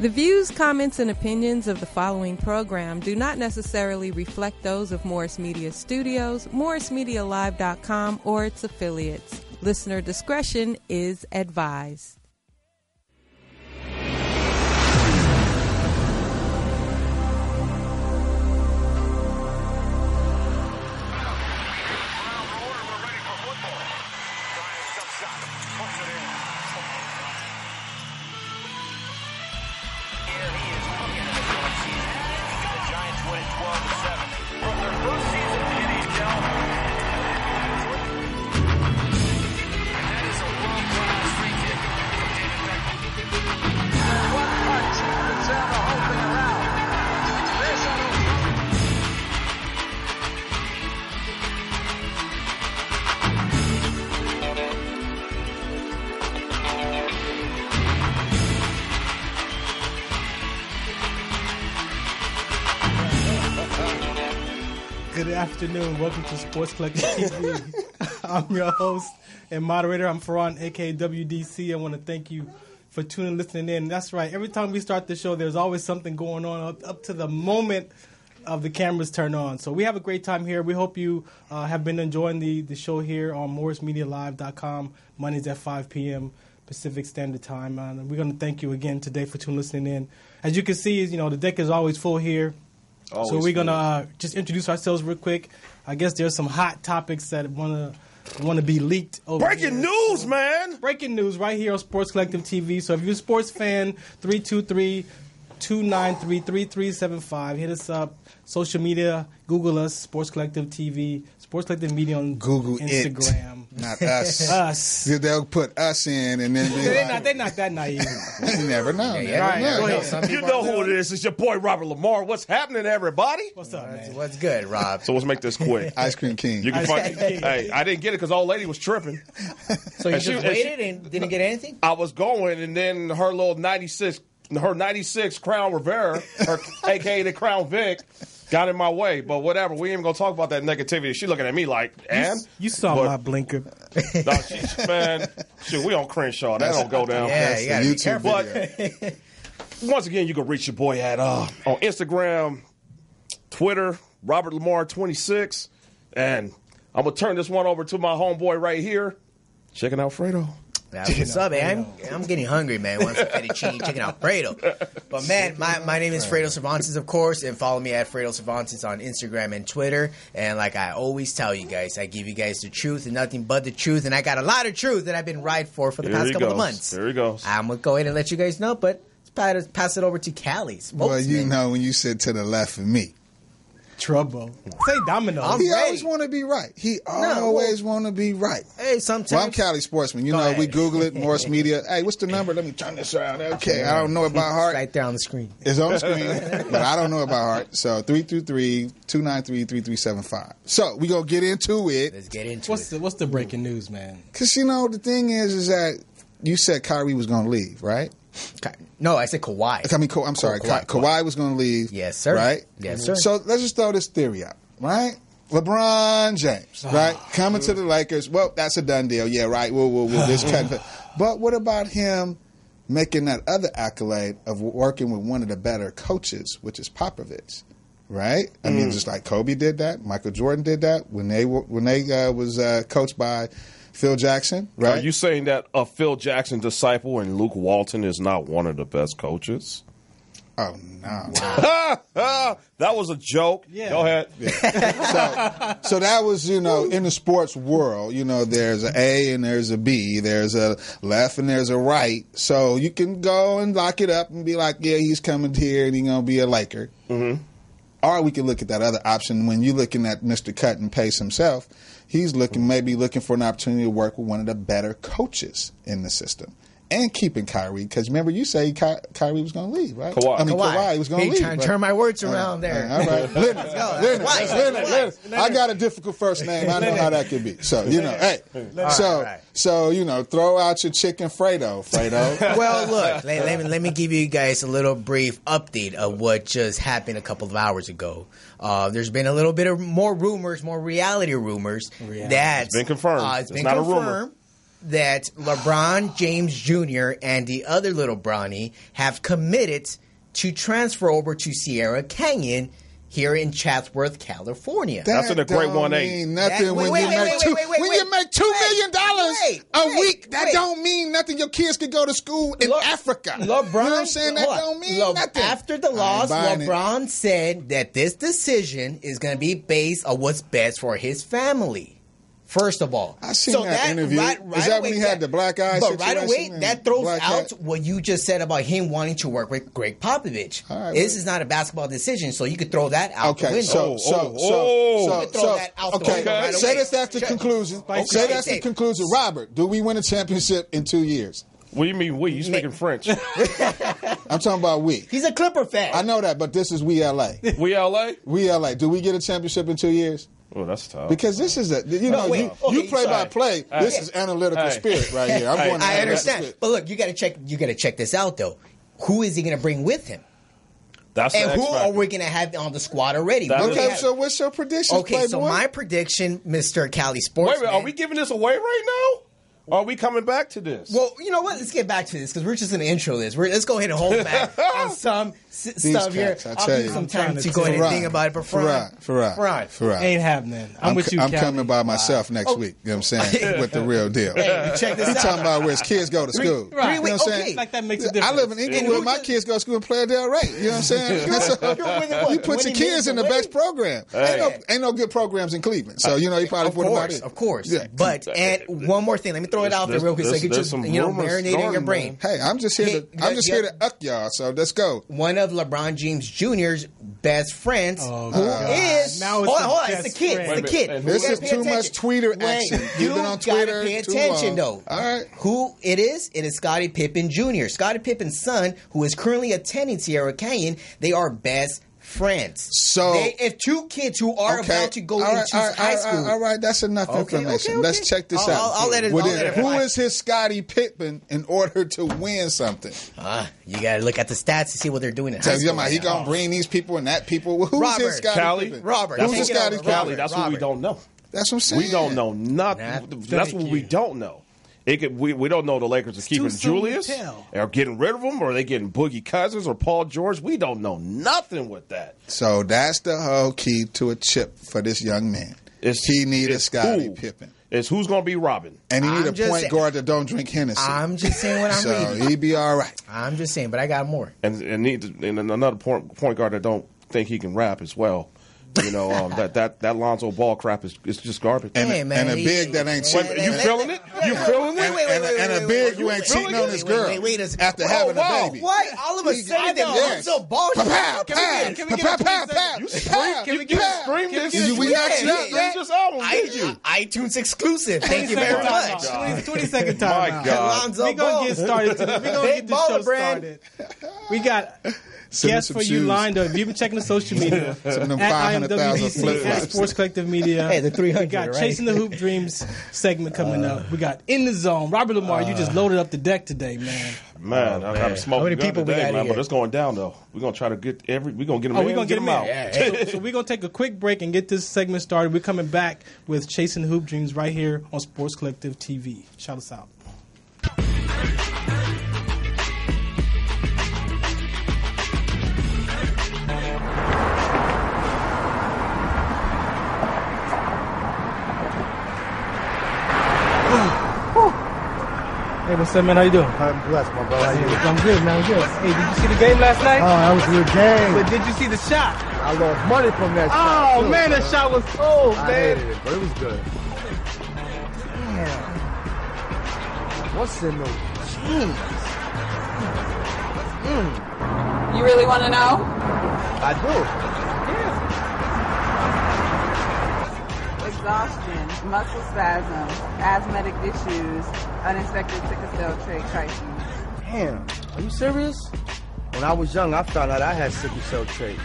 The views, comments, and opinions of the following program do not necessarily reflect those of Morris Media Studios, MorrisMediaLive.com, or its affiliates. Listener discretion is advised. Good afternoon. Welcome to Sports Collective TV. I'm your host and moderator. I'm Farron, a.k.a. WDC. I want to thank you for tuning and listening in. That's right. Every time we start the show, there's always something going on up to the moment of the cameras turn on. So we have a great time here. We hope you have been enjoying the show here on MorrisMediaLive.com, Mondays at 5 p.m. Pacific Standard Time. We're going to thank you again today for tuning and listening in. As you can see, the deck is always full here. So we're going to just introduce ourselves real quick. I guess there's some hot topics that want to be leaked over Breaking news, man! Breaking news right here on Sports Collective TV. So if you're a sports fan, 323-293-3375. Hit us up. Social media, Google us, Sports Collective TV, Sports Collective Media on Google Instagram. Not us. Us. They'll put us in and then they're not that naive. You never know. You know who it is. It's your boy, Robert Lamar. What's happening, everybody? What's up, man? What's good, Rob? So let's make this quick. Ice Cream King. You can Hey, I didn't get it because old lady was tripping. So you just waited and didn't get anything? I was going, and then her little 96 Crown Rivera, her a.k.a. the Crown Vic, got in my way. But whatever, we ain't even going to talk about that negativity. She looking at me like, and? You saw my blinker. No, shoot, we on Crenshaw. That don't go down. Yeah, you got to be careful. But once again, you can reach your boy at on Instagram, Twitter, Robert Lamar 26, and I'm going to turn this one over to my homeboy right here, Chicken Alfredo. What's up, man? I'm getting hungry, man. Want some fettuccine chicken Alfredo. But, man, my name is Fredo Cervantes, of course, and follow me at Fredo Cervantes on Instagram and Twitter. And like I always tell you guys, I give you guys the truth and nothing but the truth. And I got a lot of truth that I've been right for the past couple of months. There he goes. I'm going to go ahead and let you guys know, but let's pass it over to Cali. Well, you know when you sit to the left of me. Trouble. Say domino. He always want to be right. He always want to be right. Hey, sometimes. Well, I'm Cali Sportsman. You know, we Google it, Morris Media. Hey, what's the number? Let me turn this around. Okay, I don't know it by heart. Right there on the screen. It's on the screen, but I don't know it by heart. So 323-293-3375. So we going to get into it. Let's get into it. What's the breaking news, man? Because, the thing is that you said Kyrie was going to leave, right? No, I said Kawhi. I'm sorry. Kawhi was going to leave. Yes, sir. Right? Yes, sir. So let's just throw this theory out, right? LeBron James, right? Coming to the Lakers. Well, that's a done deal. Yeah, right. We'll this kind of. But what about him making that other accolade of working with one of the better coaches, which is Popovich, right? I mean, just like Kobe did that, Michael Jordan did that when they was coached by Phil Jackson, right? Are you saying that a Phil Jackson disciple and Luke Walton is not one of the best coaches? Oh, no. Wow. That was a joke. Yeah. Go ahead. Yeah. So that was, in the sports world, there's an A and there's a B. There's a left and there's a right. So you can go and lock it up and be like, yeah, he's coming here and he's going to be a Laker. Mm-hmm. Or we can look at that other option when you're looking at Mr. Cut and Pace himself. He's maybe looking for an opportunity to work with one of the better coaches in the system. And keeping Kyrie, because remember you say Kyrie was going to leave, right? Kawhi was going to leave. Trying to turn my words around there. All right. Leonard. I got a difficult first name. I know how that could be. So, throw out your chicken Fredo. Well, look, let me give you guys a little brief update of what just happened a couple of hours ago. There's been a little bit of more rumors, more reality rumors. That it's been confirmed. It's been confirmed that LeBron James Jr. and the other little Bronny have committed to transfer over to Sierra Canyon here in Chatsworth, California. That's in a great 1-8. Mean nothing when you make $2 million a week. That don't mean nothing. Your kids could go to school in Africa. LeBron, you know what I'm saying? That don't mean nothing. After the loss, LeBron said that this decision is going to be based on what's best for his family. First of all, I seen that interview. Is that when he had the black eye situation? But right away, that throws out what you just said about him wanting to work with Greg Popovich. Right, this is not a basketball decision, so you could throw that out the window. Say that's the conclusion. Say that's the conclusion. Robert, do we win a championship in 2 years? What do you mean we? You speaking French? I'm talking about we. He's a Clipper fan. I know that, but this is we LA. We LA? We LA. Do we get a championship in 2 years? Oh, that's tough. Because this is you play by play. This is analytical spirit right here. I understand, but look, you got to check. You got to check this out though. Who is he going to bring with him? And who are we going to have on the squad already? Okay, so what's your prediction? Okay, so my prediction, Mr. Cali Sports. Wait, are we giving this away right now? Or are we coming back to this? Well, you know what? Let's get back to this because we're just going to intro this. Let's go ahead and hold back on some stuff here. I'll give you some time to go ahead and think about it. But Farad. Ain't happening. I'm with you, I'm coming by myself next week. You know what I'm saying? With the real deal. Hey, check this out. You're talking about where his kids go to school. Right. You know what I'm saying? Like that makes a difference. I live in England where my kids go to school in Playa del Rey. You know what I'm saying? You put your kids in the best program. Ain't no good programs in Cleveland. So, you probably put them out in. Of course. But one more thing. Let me throw it out there real quick so you can just marinate in your brain. Hey, I'm just here to uck y'all, so let's go. One of LeBron James Jr.'s best friends, who is now it's the kid. Friend. The kid. This is too much Twitter action. You've been on Twitter pay attention though. All right. Who it is? It is Scottie Pippen Jr. Scottie Pippen's son, who is currently attending Sierra Canyon. They are best friends. So if two kids who are about to go into high school. All right, that's enough information. Okay. Let's check this out. I'll let it Who is his Scottie Pippen in order to win something? You got to look at the stats to see what they're doing in high school. He going to bring these people and that people. Who's his Scottie Pippen? Robert. Who's his Scottie Pippen? That's what we don't know. That's what I'm saying. We don't know nothing. That's what we don't know. We don't know the Lakers are keeping Julius or getting rid of him, or are they getting Boogie Cousins or Paul George. We don't know nothing with that. So that's the whole key to a chip for this young man. He need a Scottie Pippen. It's who's going to be Robin. And he need a point guard that don't drink Hennessy. I'm just saying what I'm reading. So he be all right. I'm just saying, but I got more. And another point guard that don't think he can rap as well. That Lonzo Ball crap is just garbage. And a big that ain't cheating. You feeling it? You feeling it? And a big who ain't cheating on his girl after having a baby. What? All of a sudden, Lonzo Ball. Can we get a You stream this? We not this album, did you? iTunes exclusive. Thank you very much. 20-second time. My God. We're going to get started. We're going to get this show started. We got guests for you lined up. If you've been checking the social media, at IMWDC, at Sports Collective Media. Hey, the 300. We got Chasing the Hoop Dreams segment coming up. We got In the Zone. Robert Lamar, you just loaded up the deck today, man. Man, I got to smoke. How many people today, we got man, but it's going down though. We're gonna try to get we're gonna get them in. We're gonna get them out. Yeah. So we're gonna take a quick break and get this segment started. We're coming back with Chasing the Hoop Dreams right here on Sports Collective TV. Shout us out. Hey, what's up, man? How you doing? I'm blessed, my brother. How you doing? I'm good, man. I'm good. Hey, did you see the game last night? Oh, that was a good game. But did you see the shot? I lost money from that shot. Oh, man, that shot was cold, man. I hated it, but it was good. Damn. What's in those jeans? You really want to know? I do. Exhaustion, muscle spasms, asthmatic issues, unexpected sickle cell trait crises. Damn, are you serious? When I was young, I found out I had sickle cell trait.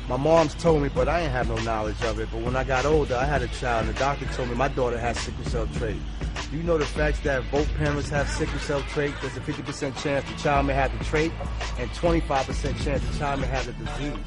My mom's told me, but I ain't have no knowledge of it. But when I got older, I had a child, and the doctor told me my daughter has sickle cell trait. Do you know the facts that both parents have sickle cell trait? There's a 50% chance the child may have the trait, and 25% chance the child may have the disease.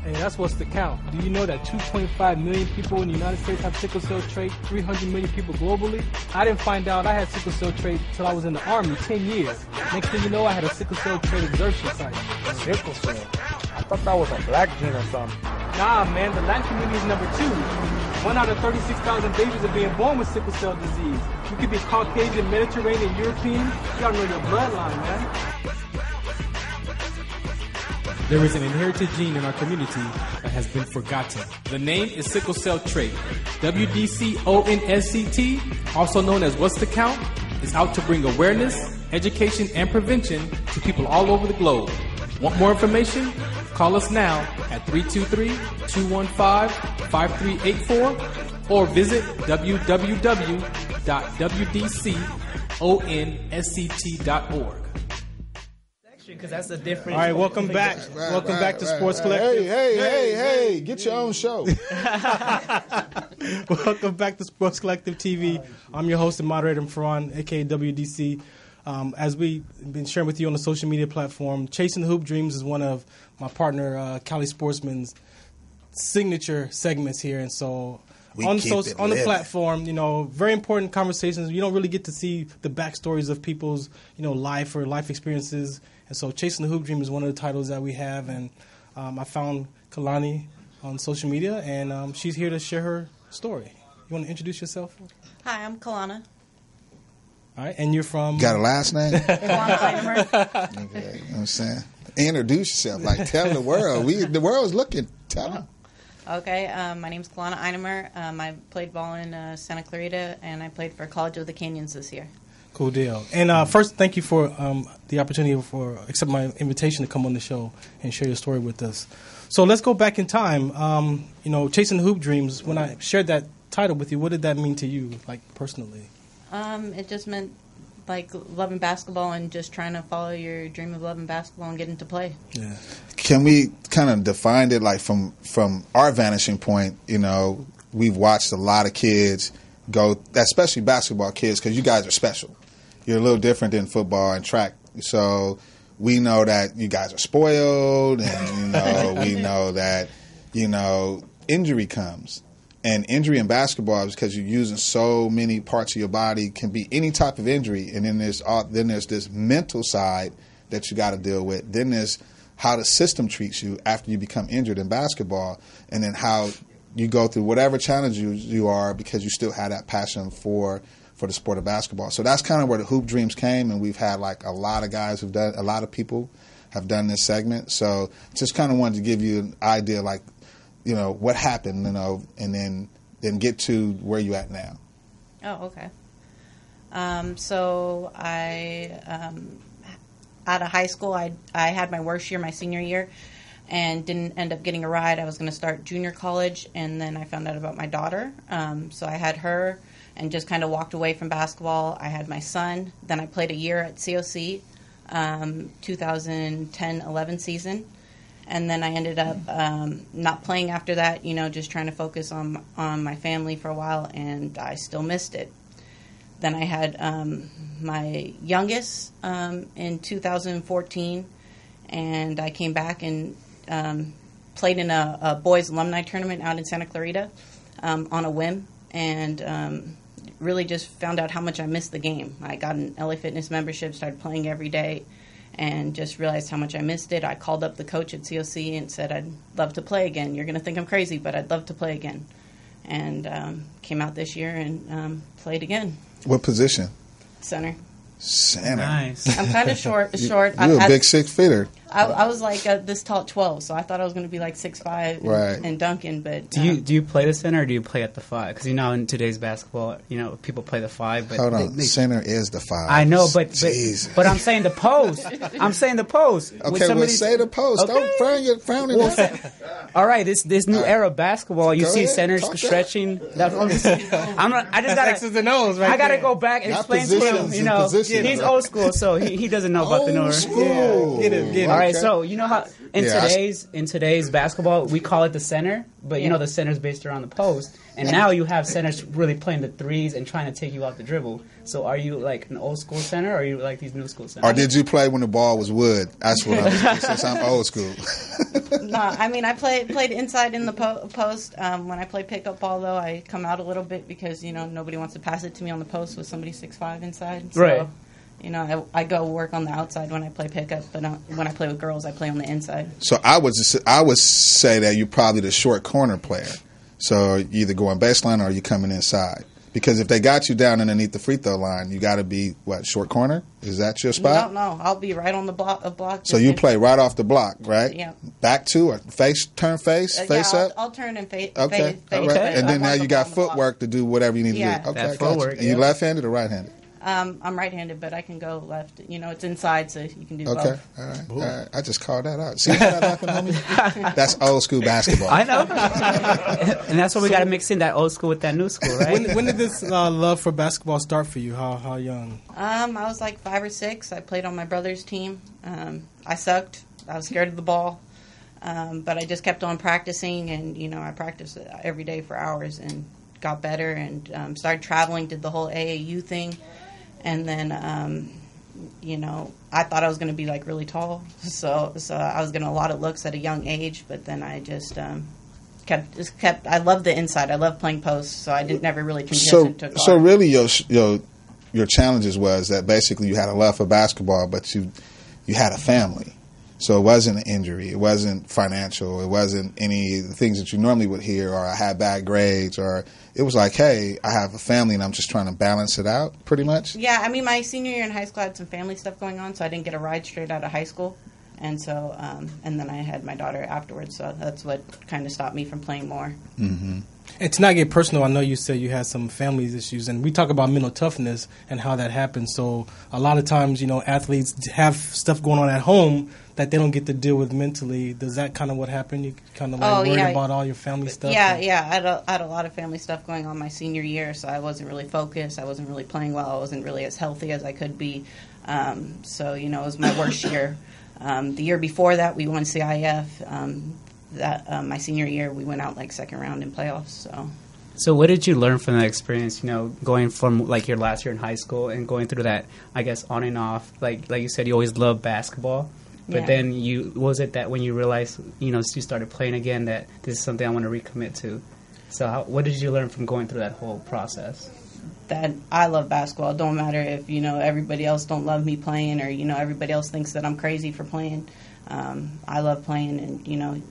Hey, that's what's the count. Do you know that 2.5 million people in the United States have sickle cell trait, 300 million people globally? I didn't find out I had sickle cell trait until I was in the Army 10 years. Next thing you know, I had a sickle cell trait exertion site. Sickle cell? I thought that was a black gene or something. Nah, man, the Latin community is number 2. 1 out of 36,000 babies are being born with sickle cell disease. You could be Caucasian, Mediterranean, European. You gotta know your bloodline, man. There is an inherited gene in our community that has been forgotten. The name is sickle cell trait. WDCONSCT, also known as What's the Count, is out to bring awareness, education, and prevention to people all over the globe. Want more information? Call us now at 323-215-5384 or visit www.wdconsct.org. Because that's a different. All right, welcome back. Welcome back to Sports Collective. Hey, get your own show. Welcome back to Sports Collective TV. I'm your host and moderator, Farron, aka WDC. As we've been sharing with you on the social media platform, Chasing the Hoop Dreams is one of my partner, Cali Sportsman's signature segments here. And so on the platform, very important conversations. You don't really get to see the backstories of people's, life or life experiences. And so Chasing the Hoop Dream is one of the titles that we have. And I found Kalani on social media, and she's here to share her story. You want to introduce yourself? Hi, I'm Kalana. All right, and you're from? Got a last name? Kalana Einemer. Okay, you know what I'm saying? Introduce yourself. Like, tell the world. The world's looking. Tell them. Okay, my name's Kalana Einemer. I played ball in Santa Clarita, and I played for College of the Canyons this year. Cool deal. And first, thank you for the opportunity for accept my invitation to come on the show and share your story with us. So let's go back in time. Chasing the Hoop Dreams, when I shared that title with you, what did that mean to you, like, personally? It just meant, like, loving basketball and just trying to follow your dream of loving basketball and getting to play. Yeah. Can we kind of define it, like, from our vanishing point? We've watched a lot of kids go, especially basketball kids, because you guys are special. You're a little different than football and track. So we know that you guys are spoiled, and, we know that, injury comes. And injury in basketball is because you're using so many parts of your body, can be any type of injury. And then there's this mental side that you got to deal with. Then there's how the system treats you after you become injured in basketball, and then how you go through whatever challenge you are because you still have that passion for the sport of basketball. So that's kind of where the Hoop Dreams came, and we've had like a lot of guys a lot of people have done this segment. So just kind of wanted to give you an idea, like, what happened, and then get to where you at now. Oh, okay. So I, out of high school, I had my worst year, my senior year, and didn't end up getting a ride. I was going to start junior college, and then I found out about my daughter. So I had her and just kind of walked away from basketball. I had my son. Then I played a year at COC, 2010-11 season. And then I ended up not playing after that, just trying to focus on my family for a while, and I still missed it. Then I had my youngest in 2014, and I came back and played in a boys' alumni tournament out in Santa Clarita on a whim, and really just found out how much I missed the game. I got an LA Fitness membership, started playing every day, and just realized how much I missed it. I called up the coach at COC and said, I'd love to play again. You're going to think I'm crazy, but I'd love to play again. And came out this year and played again. What position? Center. Center. Nice. I'm kind of short. You're a big 6-footer. I was like this tall at 12, so I thought I was going to be like 6'5" and dunking. But do you play the center or do you play at the 5? Because in today's basketball, people play the 5. But hold on, center is the 5. I know, but I'm saying the post. I'm saying the post. Okay, say the post. Okay. Don't frown it. All right, this new era of basketball, you see centers stretching. That's what I just got X's and O's, right? I got to go back and explain to him. He's old school, so he doesn't know about the newer. School. Yeah. Get it. All right, so you know how in today's basketball we call it the center, but the center's based around the post, and now you have centers really playing the threes and trying to take you off the dribble. So are you like an old school center, or are you like these new school centers? Or did you play when the ball was wood? That's what I'm since I'm old school. No, I mean I played played inside in the post. When I play pickup ball, though, I come out a little bit because, nobody wants to pass it to me on the post with somebody 6'5" inside. So, right. I go work on the outside when I play pickup, but when I play with girls, I play on the inside. So I would say that you're probably the short corner player. So you either going baseline or you coming inside. Because if they got you down underneath the free throw line, you got to be, short corner? Is that your spot? No. I'll be right on the block. So you play right off the block, right? Yeah. Back to or turn face up? I'll turn and face. Okay. Face, And then now you got footwork to do whatever you need to do. Okay, that footwork. Are you left-handed or right-handed? I'm right-handed, but I can go left. It's inside, so you can do both. Okay, all right. I just called that out. See how that happened, homie? That's old school basketball. I know. And that's what we got to mix in, that old school with that new school, right? When did this love for basketball start for you? How young? I was like 5 or 6. I played on my brother's team. I sucked. I was scared of the ball. But I just kept on practicing, and, I practiced every day for hours and got better and started traveling, did the whole AAU thing. And then, I thought I was going to be like really tall, so I was getting a lot of looks at a young age. But then I just kept. I loved the inside. I loved playing post, so I never really transitioned to guard. So really, your challenges was that basically you had a love for basketball, but you had a family. So it wasn't an injury. It wasn't financial. It wasn't any of the things that you normally would hear, or I had bad grades, or it was like, hey, I have a family and I'm just trying to balance it out, pretty much. Yeah, my senior year in high school I had some family stuff going on, so I didn't get a ride straight out of high school. And so, and then I had my daughter afterwards, so that's what kind of stopped me from playing more. Mm-hmm. And to not get personal, I know you said you had some family issues, and we talk about mental toughness and how that happens. So a lot of times, athletes have stuff going on at home that they don't get to deal with mentally. Does that kind of what happened? You kind of worried about all your family stuff? Yeah. I had a lot of family stuff going on my senior year, so I wasn't really focused. I wasn't really playing well. I wasn't really as healthy as I could be. So, it was my worst year. The year before that, we won CIF. My senior year, we went out second round in playoffs. So what did you learn from that experience, going from your last year in high school and going through that, I guess, on and off? Like you said, you always loved basketball. But then was it that when you realized, you started playing again, that this is something I want to recommit to? So what did you learn from going through that whole process? That I love basketball. It don't matter if, everybody else don't love me playing or, everybody else thinks that I'm crazy for playing. I love playing, and,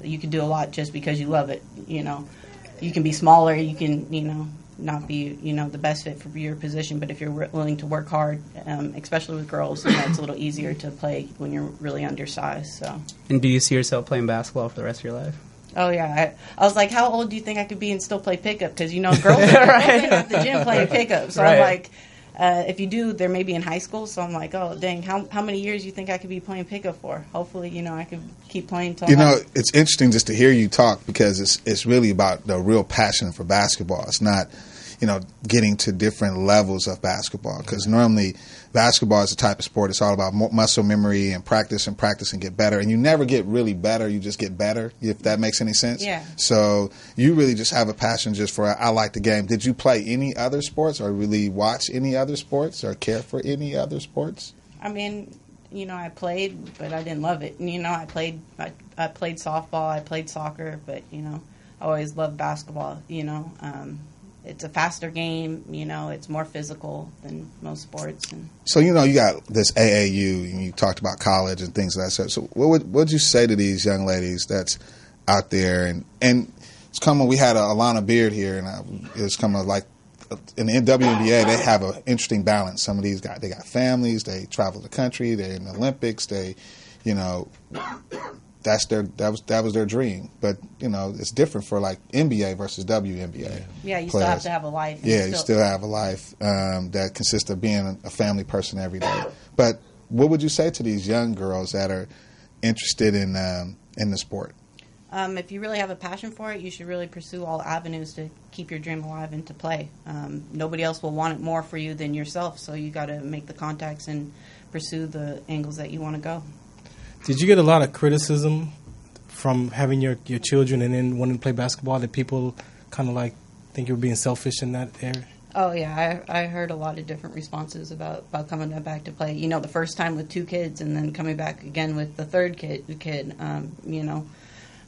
you can do a lot just because you love it. You can be smaller, you can, not be, the best fit for your position, but if you're willing to work hard, especially with girls, it's a little easier to play when you're really undersized. So. And do you see yourself playing basketball for the rest of your life? Oh, yeah. I was like, how old do you think I could be and still play pickup? Because, girls are at the gym playing pickup. So I'm like, if you do, they're maybe in high school. So I'm like, oh, dang, how many years do you think I could be playing pickup for? Hopefully, I could keep playing till it's interesting just to hear you talk, because it's really about the real passion for basketball. It's not, getting to different levels of basketball, because normally basketball is the type of sport, it's all about muscle memory and practice and get better. And you never get really better, you just get better, if that makes any sense. Yeah. So you really just have a passion just for, I like the game. Did you play any other sports, or really watch any other sports, or care for any other sports? I played, but I didn't love it. I played softball, I played soccer, but, I always loved basketball, It's a faster game, it's more physical than most sports. So, you got this AAU, and you talked about college and things like that. So what would you say to these young ladies that's out there? And it's coming, we had Alana Beard here, and it's coming in the WNBA, they have an interesting balance. Some of these guys, they got families, they travel the country, they're in the Olympics, they, that was their dream. But it's different for NBA versus WNBA. Yeah, you still have to have a life. Yeah, you still have a life that consists of being a family person every day. But what would you say to these young girls that are interested in the sport? If you really have a passion for it, you should really pursue all avenues to keep your dream alive and to play. Nobody else will want it more for you than yourself, so you got to make the contacts and pursue the angles that you want to go. Did you get a lot of criticism from having your children and then wanting to play basketball? Did people kind of think you were being selfish in that area? Oh, yeah. I heard a lot of different responses about coming back to play. The first time with 2 kids and then coming back again with the third kid.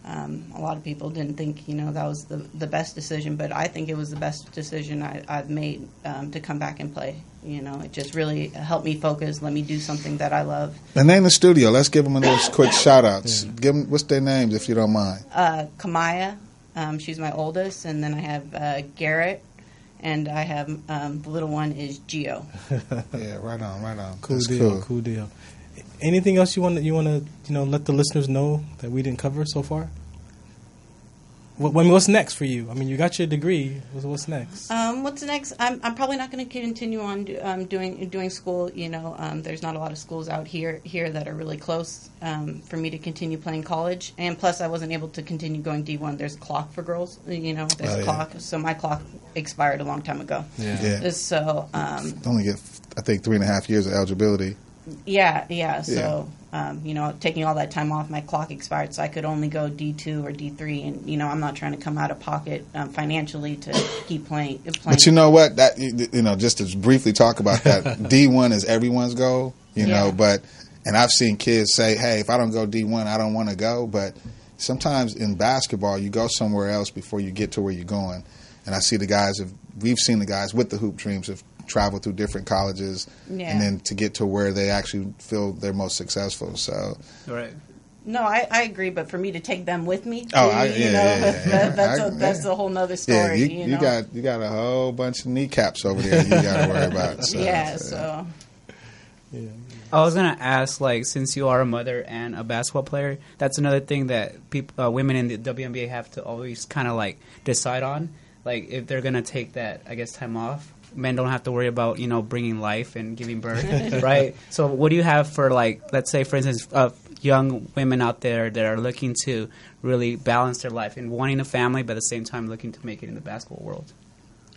A lot of people didn't think, that was the best decision, but I think it was the best decision I've made to come back and play. It just really helped me focus, let me do something that I love. And name the studio. Let's give them those quick shout-outs. Give them, what's their names, if you don't mind? Kamaya, she's my oldest, and then I have Garrett, and I have the little one is Gio. Yeah, right on. Cool That's deal, cool deal. Anything else you want to let the listeners know that we didn't cover so far? What's next for you? I mean, you got your degree. What's next? What's next? I'm probably not going to continue on doing school. There's not a lot of schools out here that are really close for me to continue playing college. And plus, I wasn't able to continue going D1. There's a clock for girls. There's a clock. So my clock expired a long time ago. Yeah. So only get, I think, 3.5 years of eligibility. Yeah. So, taking all that time off, my clock expired, so I could only go D2 or D3, and I'm not trying to come out of pocket financially to keep playing. But you know what? That just to briefly talk about that, D1 is everyone's goal. But I've seen kids say, "Hey, if I don't go D1, I don't want to go." But sometimes in basketball, you go somewhere else before you get to where you're going. And I see we've seen the guys with the hoop dreams have travel through different colleges, and then to get to where they actually feel they're most successful. So, right. No, I agree, but for me to take them with me, that's a whole nother story. Yeah, you got a whole bunch of kneecaps over there you got to worry about. So, I was gonna ask, since you are a mother and a basketball player, that's another thing that women in the WNBA have to always kind of decide on, if they're gonna take that, I guess, time off. Men don't have to worry about, bringing life and giving birth, right? So what do you have for, let's say, for instance, young women out there that are looking to really balance their life and wanting a family, but at the same time looking to make it in the basketball world?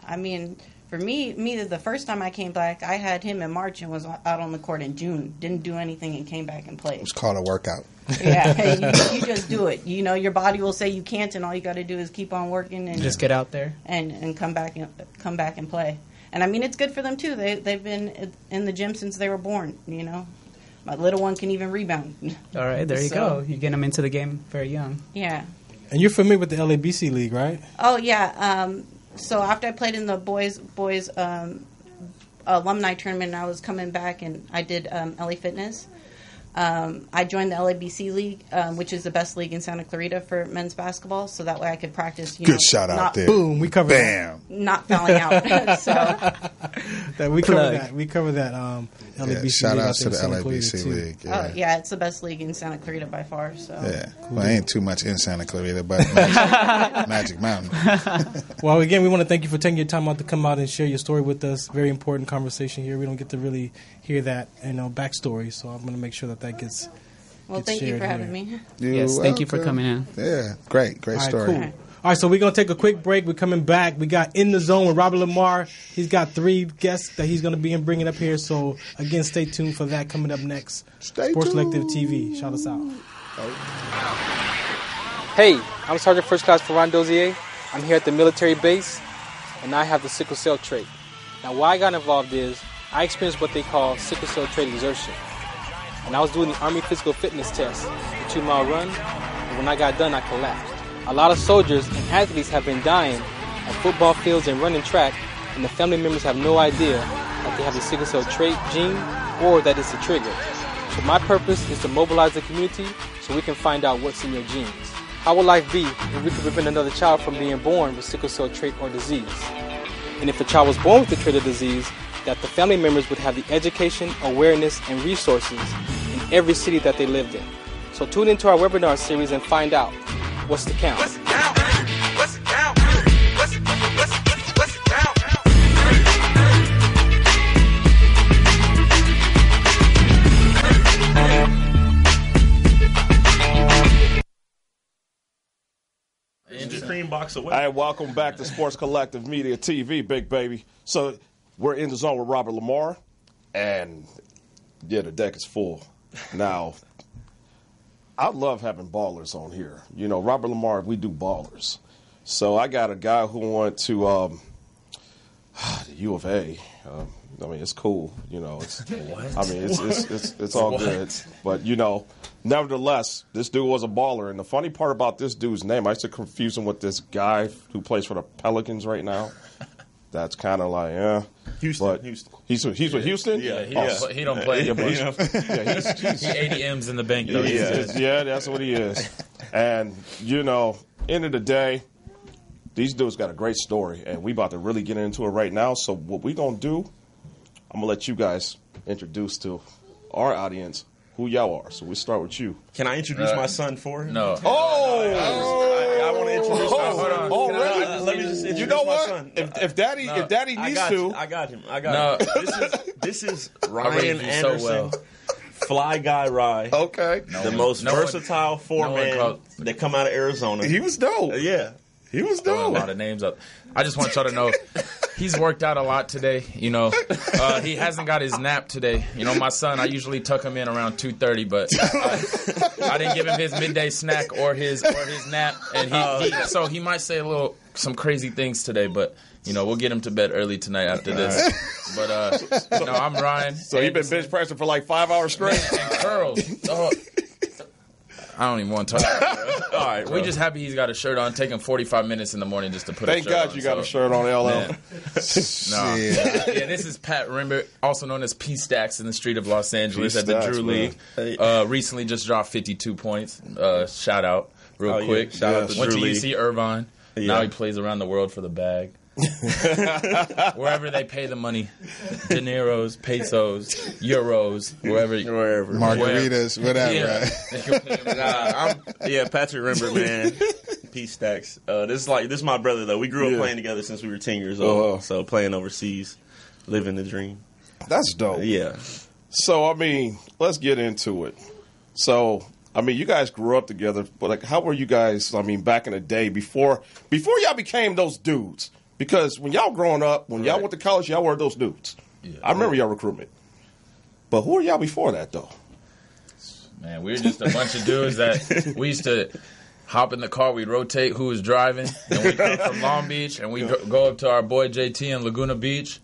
I mean, for me, the first time I came back, I had him in March and was out on the court in June. Didn't do anything and came back and played. It's called a workout. Yeah, you just do it. Your body will say you can't, and all you got to do is keep on working and just get out there and come back and play. And I mean, it's good for them too. They've been in the gym since they were born. My little one can even rebound. All right, there you go. You get them into the game very young. Yeah. And you're familiar with the LABC League, right? Oh yeah. So after I played in the boys alumni tournament, I was coming back and I did LA Fitness. I joined the LABC League, which is the best league in Santa Clarita for men's basketball, so that way I could practice. Good shout out there. Boom, we covered Bam. that. Not fouling out. So we covered that. We covered that. LABC shout League, out to the LABC League. Yeah. Oh yeah, it's the best league in Santa Clarita by far. So cool. Well, ain't too much in Santa Clarita, but Magic Mountain. Well, again, we want to thank you for taking your time out to come out and share your story with us. Very important conversation here. We don't get to really hear that backstory, so I'm going to make sure that gets. Well, thank you for having me. Thank you for coming in. Yeah, great story. Cool. All right, so we're going to take a quick break. We're coming back. We got In the Zone with Robert Lamar. He's got 3 guests that he's going to be bringing up here. So, again, stay tuned for that coming up next. Sports Collective TV. Shout us out. Hey, I'm Sergeant First Class Ferran Dozier. I'm here at the military base, and I have the sickle cell trait. Now, why I got involved is I experienced what they call sickle cell trait exertion. And I was doing the Army physical fitness test, the 2-mile run, and when I got done, I collapsed. A lot of soldiers and athletes have been dying at football fields and running track, and the family members have no idea that they have the sickle cell trait gene or that it's a trigger. So my purpose is to mobilize the community so we can find out what's in your genes. How will life be if we could prevent another child from being born with sickle cell trait or disease? And if a child was born with the trait or disease, that the family members would have the education, awareness, and resources in every city that they lived in. So tune into our webinar series and find out what's the count. What's the count? What's the count? What's the count? Cream box away. All right, welcome back to Sports Collective Media TV, big baby. So we're in the zone with Robert Lamar, and the deck is full. Now, I love having ballers on here. Robert Lamar, we do ballers. So I got a guy who went to the U of A, I mean, it's cool. You know, it's. I mean, it's all good. But you know, nevertheless, this dude was a baller. And the funny part about this dude's name, I used to confuse him with this guy who plays for the Pelicans right now. That's kind of like, yeah. Houston. He's with Houston? Yeah, he don't play. Yeah, but He 80 M's in the bank, though. Yeah, that's what he is. And, you know, end of the day, these dudes got a great story, and we about to really get into it right now. So what we going to do, I'm going to let you guys introduce to our audience who y'all are. So we start with you. Can I introduce my son for him? No. I want to introduce my son. Already? Let me just introduce You know my what? son. If daddy needs to. I got him. No. This is rated Ryan you so Anderson. well. Fly Guy Rye. Okay. The most versatile four-man that come out of Arizona. He was dope. Yeah. He was Throwing dope. a lot of names up. I just want y'all to know he's worked out a lot today. You know, he hasn't got his nap today. You know, my son, I usually tuck him in around 2:30, but I didn't give him his midday snack or his nap, and so he might say some crazy things today. But you know, we'll get him to bed early tonight after this. But no, I'm Ryan. So you've been bench pressing for like 5 hours straight? And curls. Oh, I don't even want to talk about it. All right, we just happy he's got a shirt on. Taking 45 minutes in the morning just to put a shirt on. Thank God you got a shirt on, LL. No. Yeah, this is Pat Rembert, also known as P-Stacks in the street of Los Angeles at the Drew League. Recently just dropped 52 points. Shout out real quick. Shout out to Went Drew to League. UC Irvine. Yeah. Now he plays around the world for the bag. Wherever they pay the money, dineros, pesos, euros, wherever. Margaritas, whatever. Patrick Rembert, man. Peace stacks. This is my brother though. We grew up playing together since we were 10 years old. So playing overseas, living the dream. That's dope. Yeah. So I mean, let's get into it. So I mean, you guys grew up together, but like, how were you guys? I mean, back in the day before y'all became those dudes. Because when y'all growing up, when y'all went to college, y'all were those dudes. Yeah, I remember y'all recruitment. But who were y'all before that, though? Man, we were just a bunch of dudes that we used to hop in the car, we'd rotate who was driving, and we'd come from Long Beach, and we'd go up to our boy JT in Laguna Beach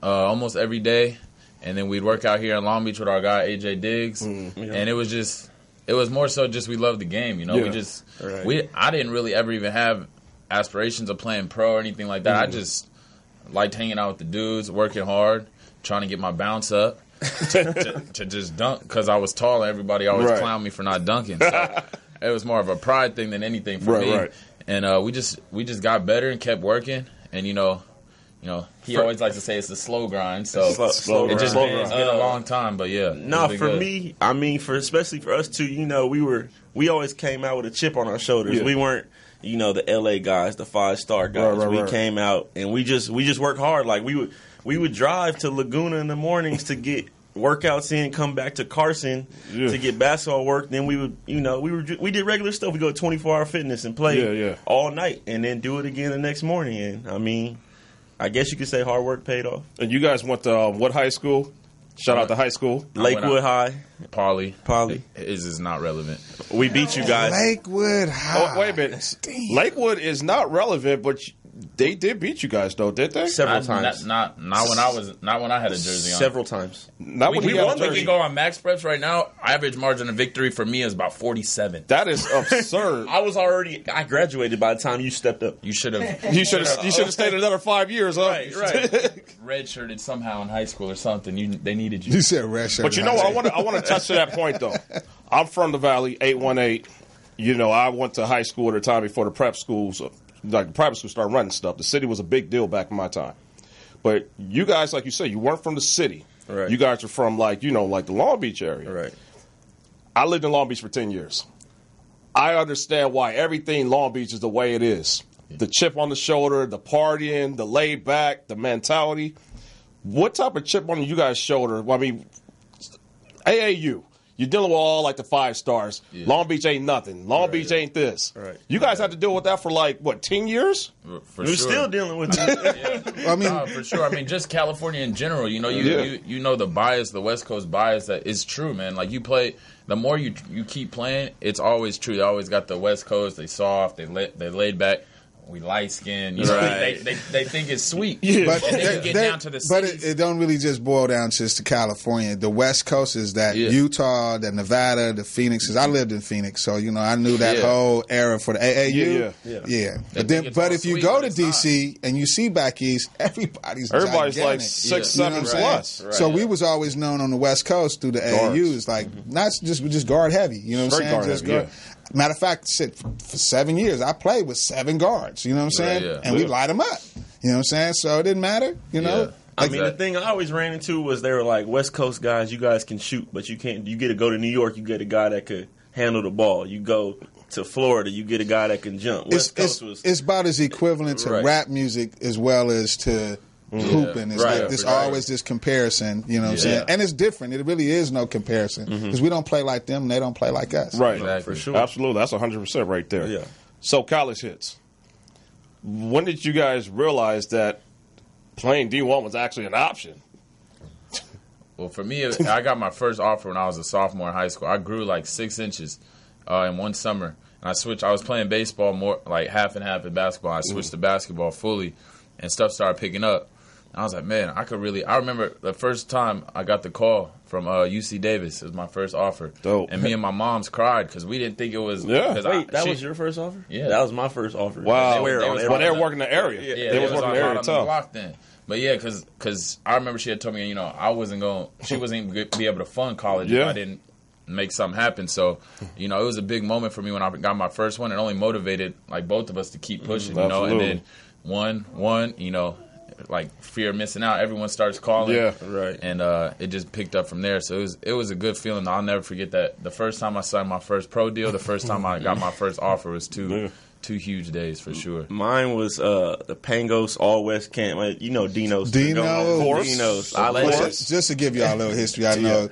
almost every day. And then we'd work out here in Long Beach with our guy AJ Diggs. And it was more so just we loved the game, you know. I didn't really ever even have aspirations of playing pro or anything like that. I just liked hanging out with the dudes, working hard, trying to get my bounce up to just dunk because I was tall and everybody always clowned me for not dunking. So it was more of a pride thing than anything for me. And we just got better and kept working. And you know, he always likes to say it's a slow grind. So it's been a long time, but yeah. No, for me, I mean, especially for us too. You know, we always came out with a chip on our shoulders. We weren't. You know, the LA guys, the 5-star guys. We came out and we just worked hard. Like we would drive to Laguna in the mornings to get workouts in, come back to Carson to get basketball work. Then we would, we did regular stuff. We go to 24-hour fitness and play all night, and then do it again the next morning. And I mean, I guess you could say hard work paid off. And you guys went to what high school? Shout out to high school. Lakewood High. Poly. Is not relevant. We beat you guys. Lakewood High. Oh, wait a minute. Damn. Lakewood is not relevant, but they did beat you guys, though, did they? Several times. Not when I had a jersey on. Several times. Not when we can go on Max Preps right now. Average margin of victory for me is about 47. That is absurd. I graduated by the time you stepped up. You should have. You should have stayed another 5 years, huh? Right. Redshirted somehow in high school or something. They needed you. You said redshirt. But you know what? I want to touch to that point though. I'm from the Valley, 818. You know, I went to high school at a time before the prep schools. Like the private schools started running stuff. The city was a big deal back in my time. But you guys, like you said, you weren't from the city. Right. You guys are from like the Long Beach area. Right. I lived in Long Beach for 10 years. I understand why everything Long Beach is the way it is. The chip on the shoulder, the partying, the laid back, the mentality. What type of chip on you guys' shoulder? Well, I mean, AAU. You're dealing with all like the 5 stars. Yeah. Long Beach ain't nothing. Long Beach ain't this. Right. You guys had to deal with that for like, 10 years? We're still dealing with it. I mean, for sure. I mean, just California in general. You know, you know the bias, the West Coast bias that is true, man. Like you play, the more you keep playing, it's always true. They always got the West Coast. They soft. They laid back. we light skinned. You know, Right. they think it's sweet. But And then you get down to the but cities. it don't really just boil down just to California. The West Coast is that Utah, the Nevada, the Phoenix. 'Cause I lived in Phoenix, so I knew that whole era for the AAU. Yeah. But if you go to DC and you see back east, everybody's like gigantic. 6, 7 plus. Right. So we was always known on the West Coast through the AAUs, like not just guard heavy. You know what I'm saying? Just guard. Matter of fact, for 7 years, I played with 7 guards. You know what I'm saying? And we light them up. You know what I'm saying? So it didn't matter. You know. I mean, the thing I always ran into was they were like, West Coast guys, you guys can shoot, but you can't. You get to go to New York, you get a guy that could handle the ball. You go to Florida, you get a guy that can jump. West Coast was. It's about as equivalent to rap music as well as to hooping. It's like there's always this comparison, you know what I'm saying? And it's different. It really is no comparison because we don't play like them and they don't play like us. Right. For sure. Absolutely. That's 100% right there. Yeah. So college hits. When did you guys realize that playing D1 was actually an option? Well, for me, I got my first offer when I was a sophomore in high school. I grew like 6 inches in one summer. And I switched. I was playing baseball more, like half and half in basketball. I switched to basketball fully, and stuff started picking up. I was like, man, I remember the first time I got the call from UC Davis. It was my first offer. Dope. And me and my moms cried because we didn't think it was. Yeah. Wait, that was your first offer? Yeah. That was my first offer. Wow. They were working the area. Yeah, they was working the area on the block then. But yeah, because I remember she had told me, I wasn't going. She wasn't going to be able to fund college if I didn't make something happen. So, it was a big moment for me when I got my first one. It only motivated like both of us to keep pushing, and then one, like fear of missing out. Everyone starts calling, and it just picked up from there. So it was a good feeling. I'll never forget that. The first time I signed my first pro deal, the first time I got my first offer was two huge days for sure. Mine was the Pangos All West Camp. You know Dino's. Dino's. I love it. Just to give y'all a little history, I know.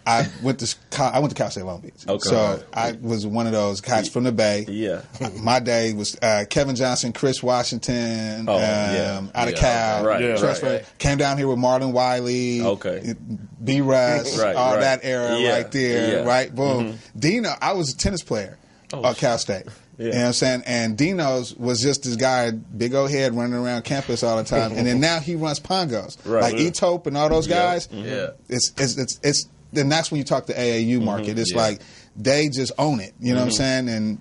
I went to Cal State Long Beach. Okay. So I was one of those cats from the Bay. Yeah. My day was Kevin Johnson, Chris Washington, out of Cal. Right. Came down here with Marlon Wiley. Okay. B. Russ, that era right there. Right. Boom. Dino, I was a tennis player at Cal State. Yeah. You know what I'm saying? And Dino's was just this guy, big old head running around campus all the time. And then now he runs Pongos. Like E-Tope and all those guys. Yeah. It's then that's when you talk to AAU market. It's like they just own it. You know what I'm saying? And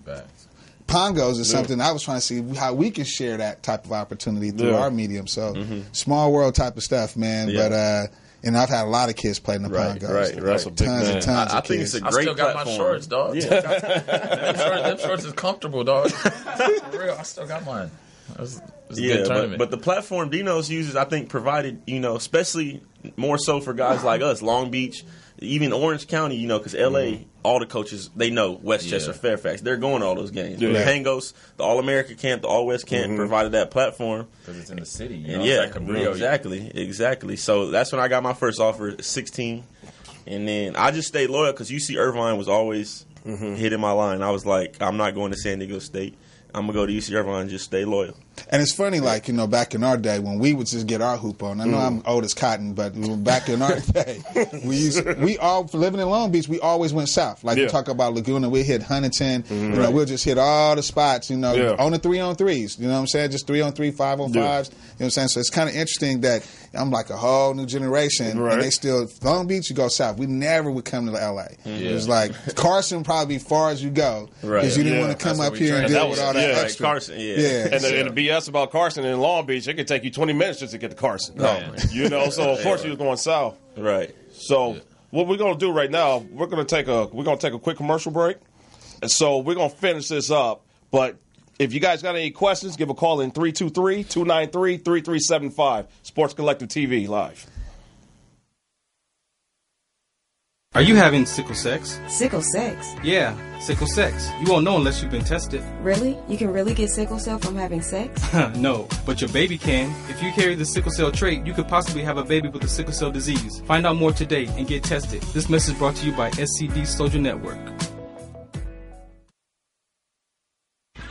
Pongos is something I was trying to see how we can share that type of opportunity through our medium. So small world type of stuff, man. Yeah. But and I've had a lot of kids playing the Pongos. Right. That's a big tons and tons of think kids. It's a great I still got platform. my shorts, dog. Yeah. them shorts is comfortable, dog. For real, I still got mine. It was a good tournament. But the platform Dino's uses, I think, provided, especially more so for guys like us, Long Beach, even Orange County, because L.A., all the coaches, they know Westchester, Fairfax. They're going to all those games. The Pangos, the All-America camp, the All-West camp provided that platform. Because it's in the city. Exactly. So that's when I got my first offer at 16. And then I just stayed loyal because UC Irvine was always hitting my line. I was like, I'm not going to San Diego State. I'm going to go to UC Irvine and just stay loyal. And it's funny, like, back in our day when we would just get our hoop on. I know I'm old as cotton, but back in our day, we all, living in Long Beach, we always went south. Like, you talk about Laguna, we hit Huntington. We'll just hit all the spots, on the 3-on-3s. You know what I'm saying? Just 3-on-3, 5-on-5s. You know what I'm saying? So it's kind of interesting that I'm like a whole new generation, and they still, Long Beach, you go south. We never would come to L.A. It was like, Carson probably far as you go, because you didn't want to come up here and deal with all that extra. Carson, And the BS about Carson in Long Beach, it could take you 20 minutes just to get to Carson. So of course you was going south. Right. So what we're gonna do right now, we're gonna take a quick commercial break. And so we're gonna finish this up. But if you guys got any questions, give a call in 323-293-3375. Sports Collective TV live. Are you having sickle sex? Sickle sex? Yeah, sickle sex. You won't know unless you've been tested. Really? You can really get sickle cell from having sex? No, but your baby can. If you carry the sickle cell trait, you could possibly have a baby with the sickle cell disease. Find out more today and get tested. This message brought to you by SCD Soldier Network.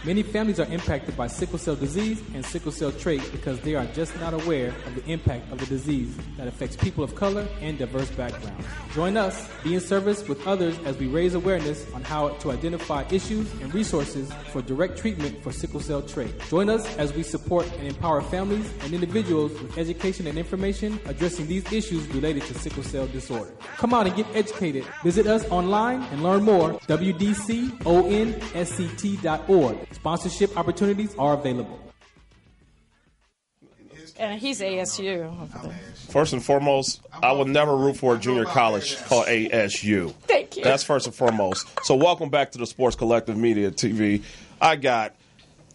Many families are impacted by sickle cell disease and sickle cell trait because they are just not aware of the impact of the disease that affects people of color and diverse backgrounds. Join us, be in service with others as we raise awareness on how to identify issues and resources for direct treatment for sickle cell trait. Join us as we support and empower families and individuals with education and information addressing these issues related to sickle cell disorder. Come out and get educated. Visit us online and learn more. WDCONSCT.org. Sponsorship opportunities are available. And he's ASU. First and foremost, I would never root for a junior college called ASU. Thank you. That's first and foremost. So welcome back to the Sports Collective Media TV. I got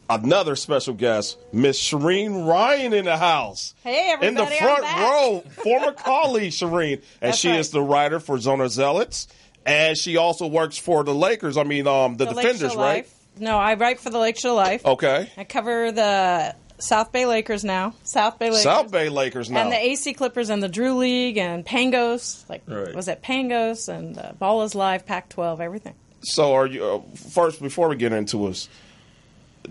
another special guest, Miss Shereen Ryan in the house. Hey, everybody, in the front I'm back. row, former colleague Shereen. And That's she right. is the writer for Zona Zealots. And she also works for the Lakers. I mean, the Defenders, Lakeshore right? Life. No, I write for the Lakeshore Life. Okay. I cover the South Bay Lakers now. South Bay Lakers now. And the AC Clippers and the Drew League and Pangos. Right. Was it Pangos and Ball is Live, Pac-12, everything. So are you, first, before we get into this,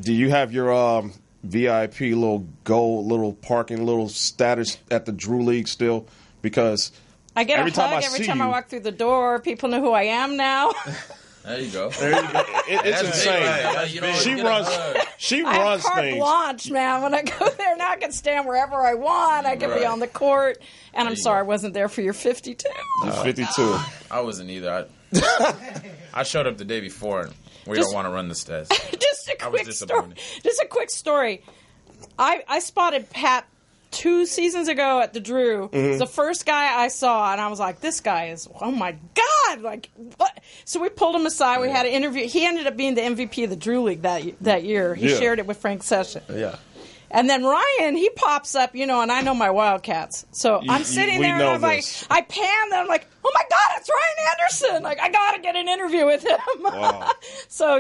do you have your VIP little gold, little parking, little status at the Drew League still? Because I get every a hug time every time I you, walk through the door. People know who I am now. There you go. It's insane. She I have runs carte things. blanche, man. When I go there now, I can stand wherever I want. I can be on the court. And I'm sorry I wasn't there for your 52. 52. I wasn't either. I showed up the day before, and we don't want to run the stats. Just a quick story. I spotted Pat 2 seasons ago at the Drew. It's the first guy I saw, and I was like, this guy is, oh my God, like, what? So we pulled him aside. We had an interview. He ended up being the MVP of the Drew League that year. He shared it with Frank Session. Yeah. And then Ryan, he pops up, and I know my Wildcats. So I'm sitting there, and I'm like, I pan, and I'm like, oh my God, it's Ryan Anderson! Like, I gotta get an interview with him. Wow. So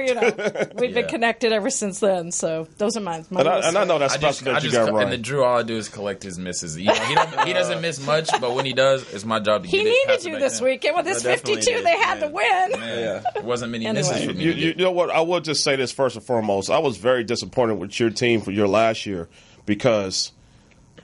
we've been connected ever since then. So those are mine. And I know that's special that you got Ryan. In the Drew, all I do is collect his misses. He doesn't miss much, but when he does, it's my job to get it. He needed you this weekend with his 52. They had to win. Yeah, there wasn't many misses for me. You know what? I will just say this first and foremost. I was very disappointed with your team for your last year because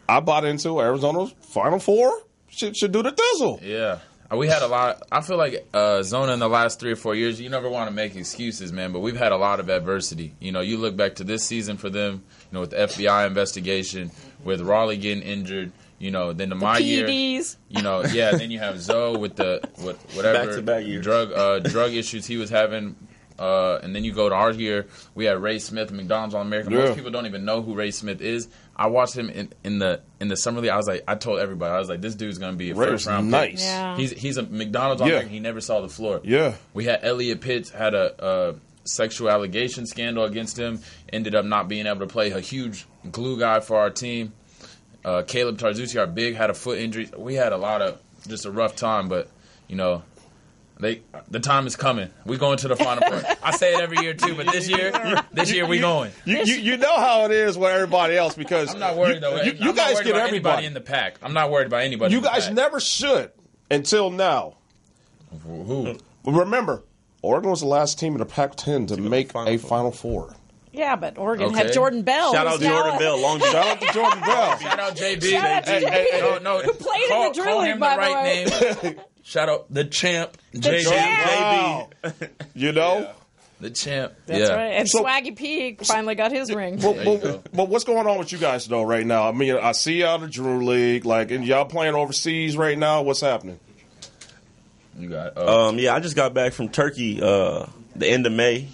I bought into Arizona's Final Four should do the thizzle. Yeah. We had a lot. I feel like Zona in the last 3 or 4 years, you never want to make excuses, man, but we've had a lot of adversity. You look back to this season for them, with the FBI investigation, with Raleigh getting injured, then my year. PEDs. Then you have Zoe with whatever back-to-back years. drug issues he was having. And then you go to our year, we had Ray Smith, McDonald's All-American. Most people don't even know who Ray Smith is. I watched him in the summer league. I told everybody, this dude's gonna be a first round pick. Nice. Yeah. He's a McDonald's All-American. He never saw the floor. Yeah. We had Elliot Pitts had a sexual allegation scandal against him. Ended up not being able to play. A huge glue guy for our team. Caleb Tarzuzzi, our big, had a foot injury. We had just a rough time, but the time is coming. We going to the Final Four. I say it every year too, but this year we going. You know how it is with everybody else because I'm not worried though. You guys get everybody in the pack. I'm not worried about anybody. You guys never should until now. Who? Remember, Oregon was the last team in the Pac-10 to make a Final Four. Yeah, but Oregon had Jordan Bell. Shout out to Jordan Bell. Shout out to Jordan Bell. Shout out JB. Shout out to JB. No, who played in the Drew call League, him by the right the way. name. Shout out the champ. The champ. Wow. The champ. That's right. And Swaggy P finally got his ring. But what's going on with you guys though right now? I mean, I see y'all in the Drew League, and y'all playing overseas right now. What's happening? You got. I just got back from Turkey the end of May.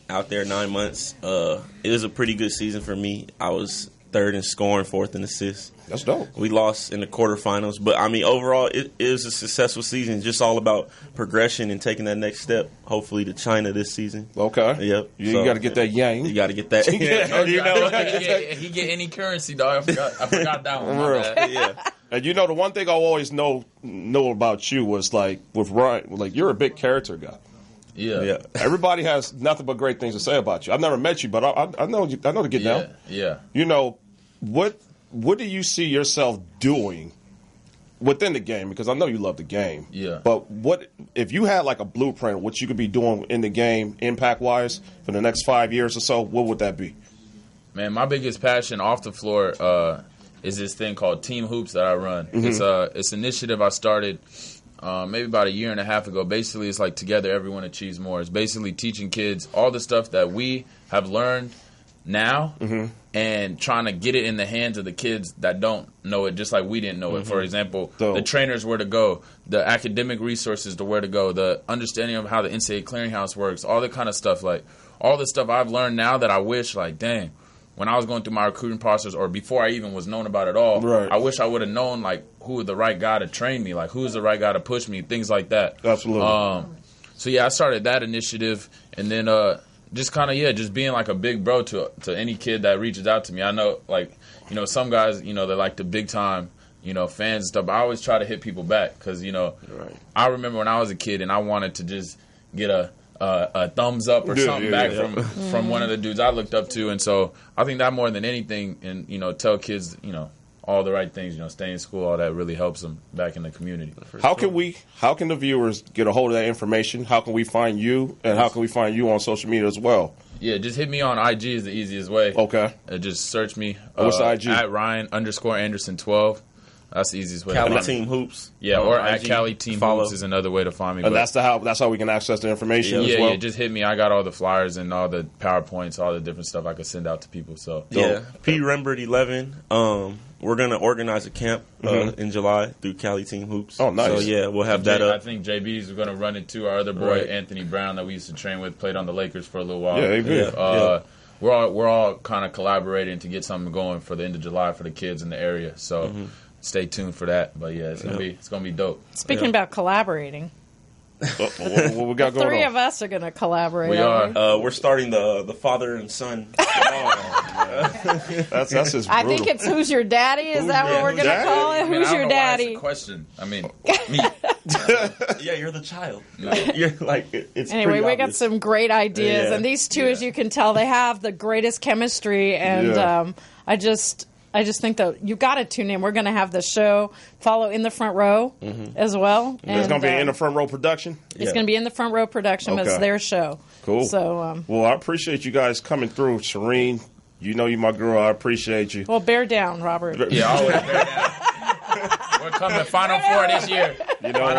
Out there 9 months. It was a pretty good season for me. I was third in scoring, fourth in assists. That's dope. We lost in the quarterfinals, but I mean overall it was a successful season. It's just all about progression and taking that next step. Hopefully to China this season. Okay. Yep. You got to get that yang. You got to get that. He get any currency, dog. I forgot that one. Yeah. And the one thing I always know about you was with Ryan, you're a big character guy. Yeah. Everybody has nothing but great things to say about you. I've never met you, but I know to get down. Yeah. What do you see yourself doing within the game, because I know you love the game. Yeah. But what if you had like a blueprint, what you could be doing in the game, impact-wise, for the next 5 years or so? What would that be? Man, my biggest passion off the floor is this thing called Team Hoops that I run. Mm-hmm. It's an initiative I started maybe about a year and a half ago. Basically, it's like Together Everyone Achieves More. It's basically teaching kids all the stuff that we have learned now and trying to get it in the hands of the kids that don't know it, just like we didn't know it. For example, the trainers where to go, the academic resources to where to go, the understanding of how the NCAA clearinghouse works, all the kind of stuff, like all the stuff I've learned now that I wish, like, dang, when I was going through my recruiting process or before I even was known about it all, I wish I would have known, like, who was the right guy to train me, like, who was the right guy to push me, things like that. Absolutely. So, yeah, I started that initiative, and then just kind of, just being like a big bro to any kid that reaches out to me. I know, like, you know, some guys, you know, they're like the big-time, you know, fans and stuff, but I always try to hit people back because, you know, I remember when I was a kid and I wanted to just get a thumbs up or something back from one of the dudes I looked up to. And so I think that more than anything, and, you know, tell kids, you know, all the right things, you know, stay in school, all that really helps them back in the community. How can the viewers get a hold of that information? How can we find you, and how can we find you on social media as well? Yeah, just hit me on IG is the easiest way. Okay. Just search me. What's the IG? At Ryan_Anderson12. That's the easiest way. Cali Team Hoops. Yeah, or IG. at Cali Team Hoops is another way to find me. And that's how we can access the information as well? Yeah, just hit me. I got all the flyers and all the PowerPoints, all the different stuff I could send out to people. So yeah, P. Rembert 11. We're going to organize a camp in July through Cali Team Hoops. Oh, nice. So, yeah, we'll have that up. I think JB's going to run it too. Our other boy, Anthony Brown, that we used to train with, played on the Lakers for a little while. Yeah, he did. We're all kind of collaborating to get something going for the end of July for the kids in the area. So stay tuned for that. But, yeah, it's gonna be dope. Speaking about collaborating. What we got going on? Three of us are going to collaborate. We are. We're starting the father and son. That's just brutal. I think it's Who's Your Daddy? Is that what we're going to call it? Who's Your Daddy? Question. I mean, me. Yeah, you're the child. You're like it's anyway. We got obvious. some great ideas, and these two, as you can tell, they have the greatest chemistry. And I just think that you got to tune in. We're going to have the show follow In the Front Row as well. And it's going to be In the Front Row production? It's going to be In the Front Row production, but it's their show. Cool. So, well, I appreciate you guys coming through. Shereen, you know you my girl. I appreciate you. Well, bear down, Robert. Yeah, always bear down. We're coming to Final Four this year. You know what?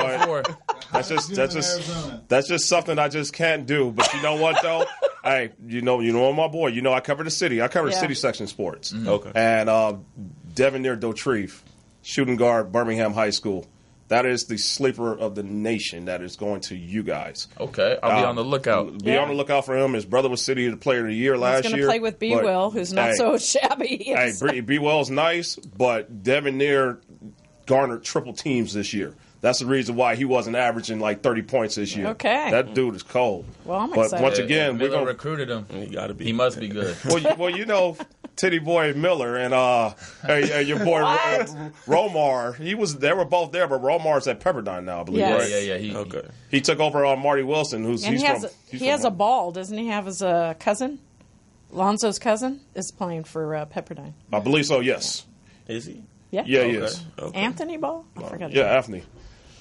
That's just something I just can't do. But you know what though? Hey, you know my boy. You know I cover the city. I cover the city section sports. Okay. And Devin near Dotrieve, shooting guard, Birmingham High School. That is the sleeper of the nation that is going to you guys. Okay, I'll be on the lookout. Be on the lookout for him. His brother was City Player of the Year last year. He's going to play with B. Will, who's not so shabby. Hey, B. Will's nice, but Devin Neer garnered triple teams this year. That's the reason why he wasn't averaging like 30 points this year. Okay. That dude is cold. Well, I'm excited. But once again, we're going to recruited him. He got to be. He must be good. Well, you know, Titty Boy Miller and your boy Romar. They were both there, but Romar's at Pepperdine now, I believe. Yes. Right? Yeah. He took over on Marty Wilson, he has a ball, doesn't he? Have his cousin, Lonzo's cousin, is playing for Pepperdine. I believe so. Yes. Is he? Yeah. Yeah, he is. Okay. Anthony Ball. I forgot. Yeah, Anthony.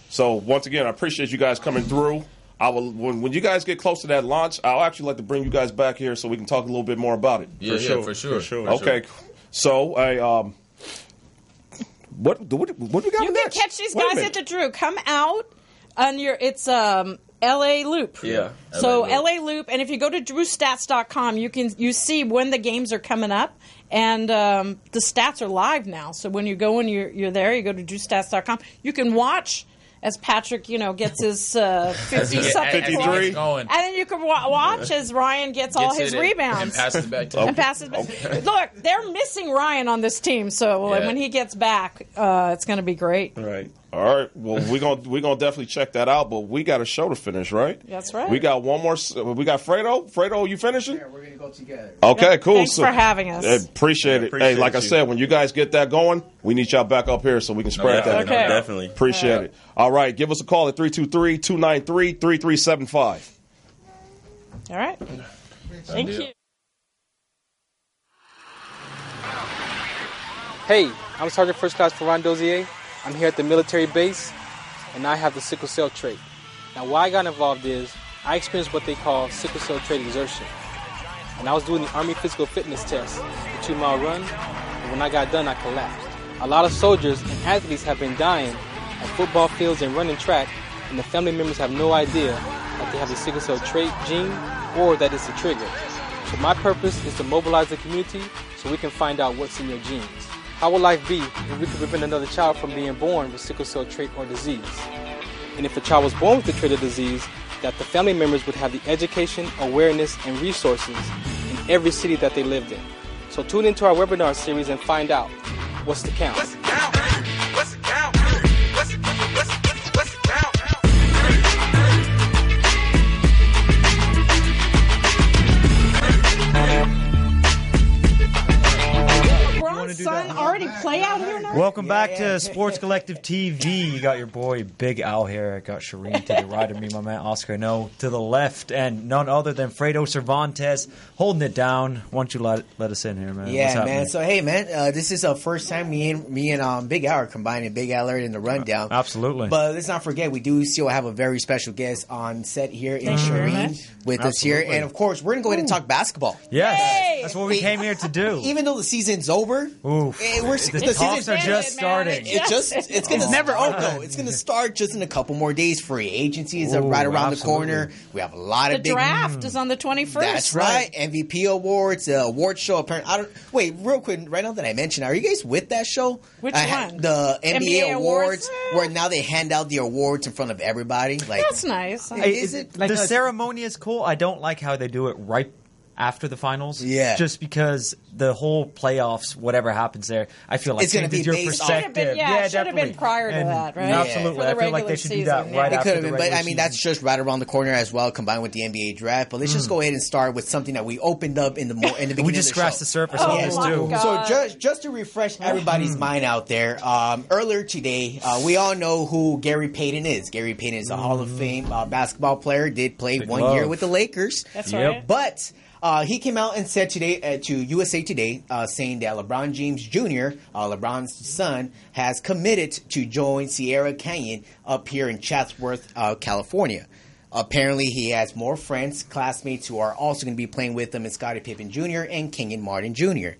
So once again, I appreciate you guys coming through. I will when you guys get close to that launch, I'll actually like to bring you guys back here so we can talk a little bit more about it. For sure. Okay. So what we got You next? can catch these guys at the Drew. Come out on it's LA Loop. Yeah. So LA Loop, and if you go to drewstats.com, you see when the games are coming up, and the stats are live now. So when you go and you're there, you go to drewstats.com. You can watch as Patrick, gets his 50-something 53, and then you can watch as Ryan gets all his rebounds and passes it back to him. Look, they're missing Ryan on this team, so when he gets back, it's going to be great. Right. All right. Well, we're gonna definitely check that out, but we got a show to finish, right? That's right. We got one more. We got Fredo. Fredo, you finishing? Yeah, we're gonna go together. Okay, cool. Thanks for having us. Appreciate it. Hey, like I said, when you guys get that going, we need y'all back up here so we can spread that. Okay. No, definitely. Appreciate it. All right. Give us a call at 323-293-3375. All right. Thank you. Hey, I'm Sergeant First Class Ferran Dozier. I'm here at the military base, and I have the sickle cell trait. Now, why I got involved is I experienced what they call sickle cell trait exertion. And I was doing the Army physical fitness test, the 2-mile run, and when I got done, I collapsed. A lot of soldiers and athletes have been dying at football fields and running track, and the family members have no idea that they have the sickle cell trait gene or that it's a trigger. So my purpose is to mobilize the community so we can find out what's in your genes. How will life be if we could prevent another child from being born with sickle cell trait or disease? And if a child was born with the trait or disease, that the family members would have the education, awareness, and resources in every city that they lived in. So tune into our webinar series and find out what's the count. Son already play out here now? Welcome back to Sports Collective TV. You got your boy Big Al here. I got Shereen to the right of me, my man Oscar No to the left, and none other than Fredo Cervantes holding it down. Why don't you let us in here, man? Yeah, man. So hey, man, this is our first time me and Big Al are combining. Big Al in the rundown. Absolutely. But let's not forget, we do still have a very special guest on set here in Shereen with us here, and of course, we're gonna go ahead and talk basketball. Yes, Yay! that's what we came here to do. Even though the season's over. Oof. The talks are just starting. It's going to never over. It's going to start just in a couple more days. Free agency is right around the corner. We have a lot of the draft is on the 21st. That's right. MVP awards, award show. Apparently, wait, real quick. Right now that I mentioned, are you guys with that show? Which one? The NBA awards, where now they hand out the awards in front of everybody. Like that's nice. Is it like the ceremony is cool? I don't like how they do it right after the finals. Yeah. Just because the whole playoffs, whatever happens there, I feel like it's going to be your based perspective. It should have been prior to that, right? Absolutely. I feel like they should do that right after the regular season. But I mean, that's just right around the corner as well, combined with the NBA draft. But let's just go ahead and start with something that we opened up in the beginning. We just scratched the surface on this too. So just to refresh everybody's mind out there, earlier today, we all know who Gary Payton is. Gary Payton is a Hall of Fame basketball player. Did play Big 1 love. year with the Lakers. That's right. But he came out and said today to USA Today, saying that LeBron James Jr., LeBron's son, has committed to join Sierra Canyon up here in Chatsworth, California. Apparently, he has more friends, classmates who are also going to be playing with him, and Scottie Pippen Jr. and Kenyon Martin Jr.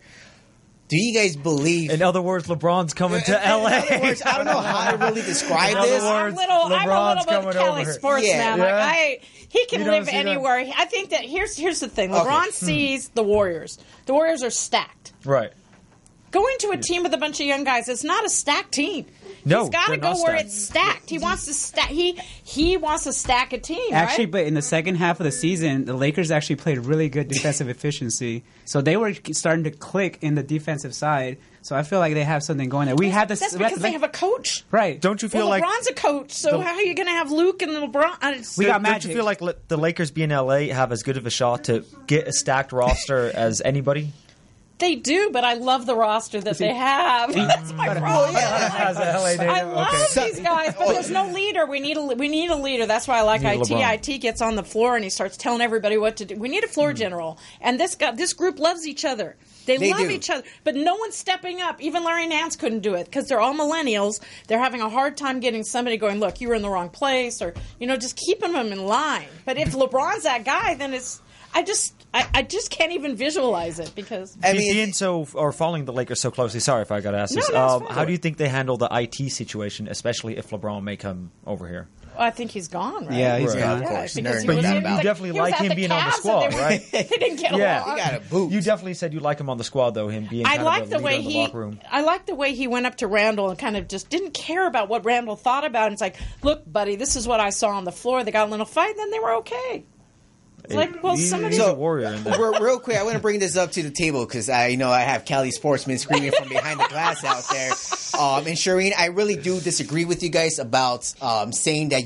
Do you guys believe? In other words, LeBron's coming to LA. In other words, I don't know how to really describe this. I'm a little bit of Cali sports man. Like he can live anywhere. I think that here's the thing. LeBron sees the Warriors. The Warriors are stacked. Right. Going to a team with a bunch of young guys, it's not a stacked team. No, he's got to go where it's stacked. He wants to stack. He wants to stack a team. Actually, right? but in the second half of the season, the Lakers actually played really good defensive efficiency. So they were starting to click in the defensive side. So I feel like they have something going there. We had this. That's because they have a coach, right? Don't you feel like LeBron's a coach? So how are you going to have Luke and LeBron? We got Don't you feel like the Lakers being LA have as good of a shot to get a stacked roster as anybody? They do, but I love the roster that they have. That's my problem. I love these guys, but there's no leader. We need a leader. That's why I like IT. LeBron. IT gets on the floor and he starts telling everybody what to do. We need a floor general, and this group loves each other. They love each other, but no one's stepping up. Even Larry Nance couldn't do it because they're all millennials. They're having a hard time getting somebody going, look, you were in the wrong place, or just keeping them in line. But if LeBron's that guy, then it's. I just can't even visualize it because following the Lakers so closely. Sorry if I got to ask this. How do you think they handle the IT situation, especially if LeBron may come over here? Well, I think he's gone, right? Yeah, he's gone. Of course. Because but you definitely like him being on the squad, right? They didn't get along. He got a boot. You definitely said you like him on the squad, though. Him being kind of the leader in the locker room. I like the way he went up to Randall and kind of just didn't care about what Randall thought about it. It's like, look, buddy, this is what I saw on the floor. They got a little fight, and then they were okay. It's like, well, he's a warrior. Real quick, I want to bring this up to the table because I have Cali sportsmen screaming from behind the glass out there. And Shereen, I really do disagree with you guys about saying that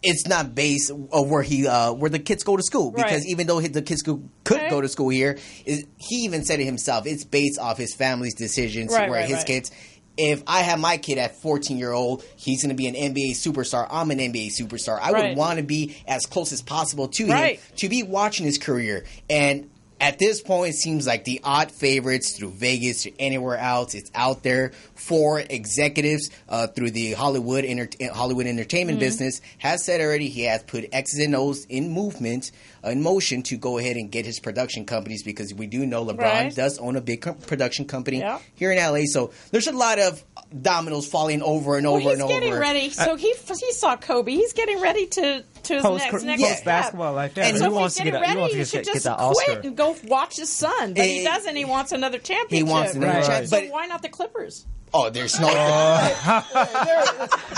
it's not based on where the kids go to school because even though the kids could go to school here, he even said it himself. It's based off his family's decisions his kids. If I have my kid at 14-year-old, he's going to be an NBA superstar. I'm an NBA superstar. I would want to be as close as possible to him to be watching his career. And At this point, it seems like the odd favorites through Vegas or anywhere else. It's out there for executives through the Hollywood entertainment business. Has said already he has put X's and O's in motion to go ahead and get his production companies, because we do know LeBron does own a big production company here in LA. So there's a lot of dominoes falling over and over and over. He's getting ready. So he saw Kobe. He's getting ready to his next basketball life. And so if he's getting ready, he should just quit and go watch his son. But he doesn't. He wants another championship. He wants another championship. So why not the Clippers? Oh, there's no.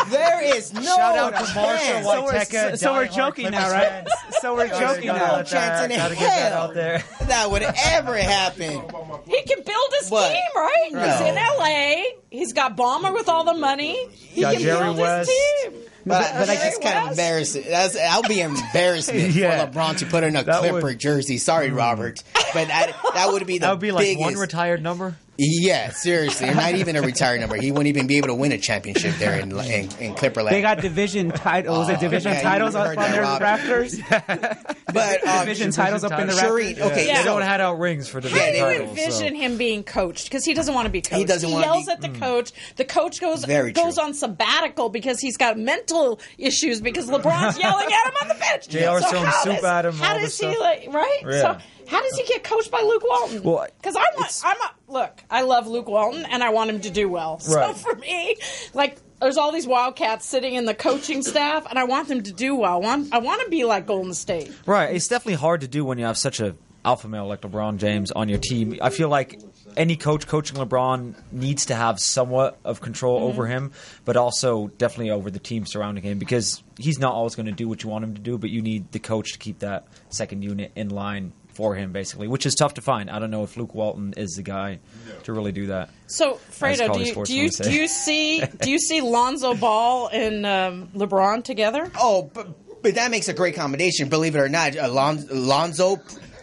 there is no. Shout out to Marshall Whitehead. So we're joking now, right? So we're joking now. No chance in hell that would ever happen. He can build his team, right? No. He's in LA. He's got Ballmer with all the money. He can build his team. But like, it's kind of embarrassing. I'll be embarrassment for LeBron to put in a Clipper jersey. Sorry, Robert, but that would be the biggest. One retired number. Yeah, seriously, not even a retired number. He wouldn't even be able to win a championship there in Clipperland. They got division titles. Titles up on their rafters. But division titles up in the rafters. They don't hand out rings for division titles. titles. How do you envision him being coached? Because he doesn't want to be coached. He yells at the coach. The coach goes on sabbatical because he's got mental issues because LeBron's yelling at him on the bench. JR's throwing soup at him. How does he right? So how does he get coached by Luke Walton? Because I love Luke Walton and I want him to do well. So for me, there's all these Wildcats sitting in the coaching staff, and I want them to do well. I want to be like Golden State. Right. It's definitely hard to do when you have such a alpha male like LeBron James on your team. I feel like any coach coaching LeBron needs to have somewhat of control over him, but also definitely over the team surrounding him, because he's not always going to do what you want him to do, but you need the coach to keep that second unit in line for him, basically, which is tough to find. I don't know if Luke Walton is the guy to really do that. So, Fredo, do you see Lonzo Ball and LeBron together? Oh, but that makes a great combination. Believe it or not,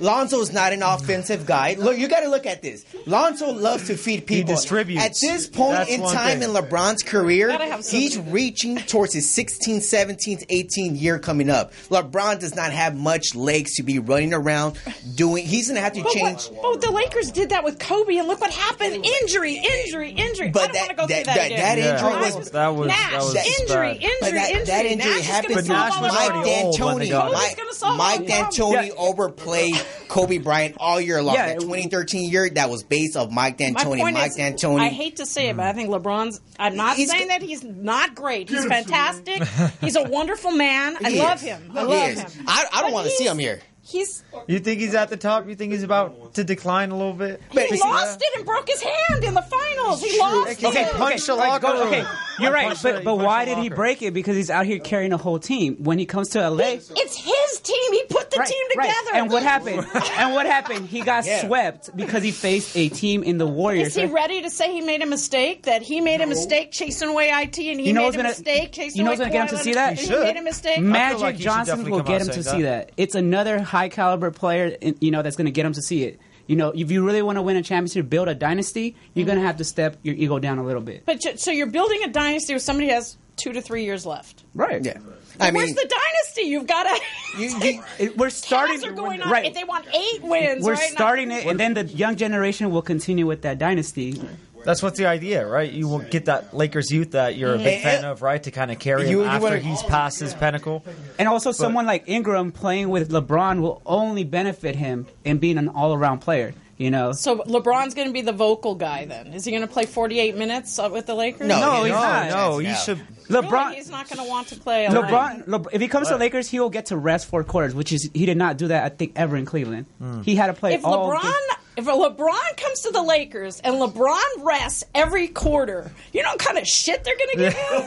Lonzo's not an offensive guy. Look, you got to look at this. Lonzo loves to feed people. He distributes. At this point in time in LeBron's career, he's reaching towards his 16th, 17th, 18th year coming up. LeBron does not have much legs to be running around doing. He's going to have to change. The Lakers did that with Kobe, and look what happened. Injury. But I don't want to go through that again. That injury was Nash. Injury. That injury happened to Mike D'Antoni overplayed Kobe Bryant all year long. That 2013 year, that was based off Mike D'Antoni. I hate to say it, but I think LeBron's. I'm not saying that he's not great. He's fantastic. He's a wonderful man. I love him. I don't want to see him here. You think he's at the top? You think he's about to decline a little bit? He lost it and broke his hand in the finals. He lost it. Punch the locker room. Okay, you're right. But why did he break it? Because he's out here carrying a whole team. When he comes to LA, it's his team. He put the team together. And what happened? He got swept because he faced a team in the Warriors. Is he ready to say he made a mistake? That he made a mistake chasing away IT, and he made a mistake chasing away. You know what's going to get him to see that? He made a mistake. Magic Johnson will get him to see that. It's another high caliber player, that's going to get him to see it. If you really want to win a championship, build a dynasty, you're going to have to step your ego down a little bit. But so you're building a dynasty where somebody has 2 to 3 years left, right? Yeah. Where's the dynasty? You've got to. We're starting. Are going on. If they want 8 wins, we're starting it, and then the young generation will continue with that dynasty. That's what's the idea, right? You will get that Lakers youth that you're a big fan of, right? To kind of carry him after he's past his pinnacle. And also someone like Ingram playing with LeBron will only benefit him in being an all-around player. So LeBron's going to be the vocal guy then. Is he going to play 48 minutes with the Lakers? No, he's not. No, he should. LeBron, really? He's not going to want to play. LeBron, if he comes to the Lakers, he will get to rest 4 quarters, which is he did not do that, I think, ever in Cleveland. He had to play If LeBron comes to the Lakers and LeBron rests every quarter, you know what kind of shit they're going to give him?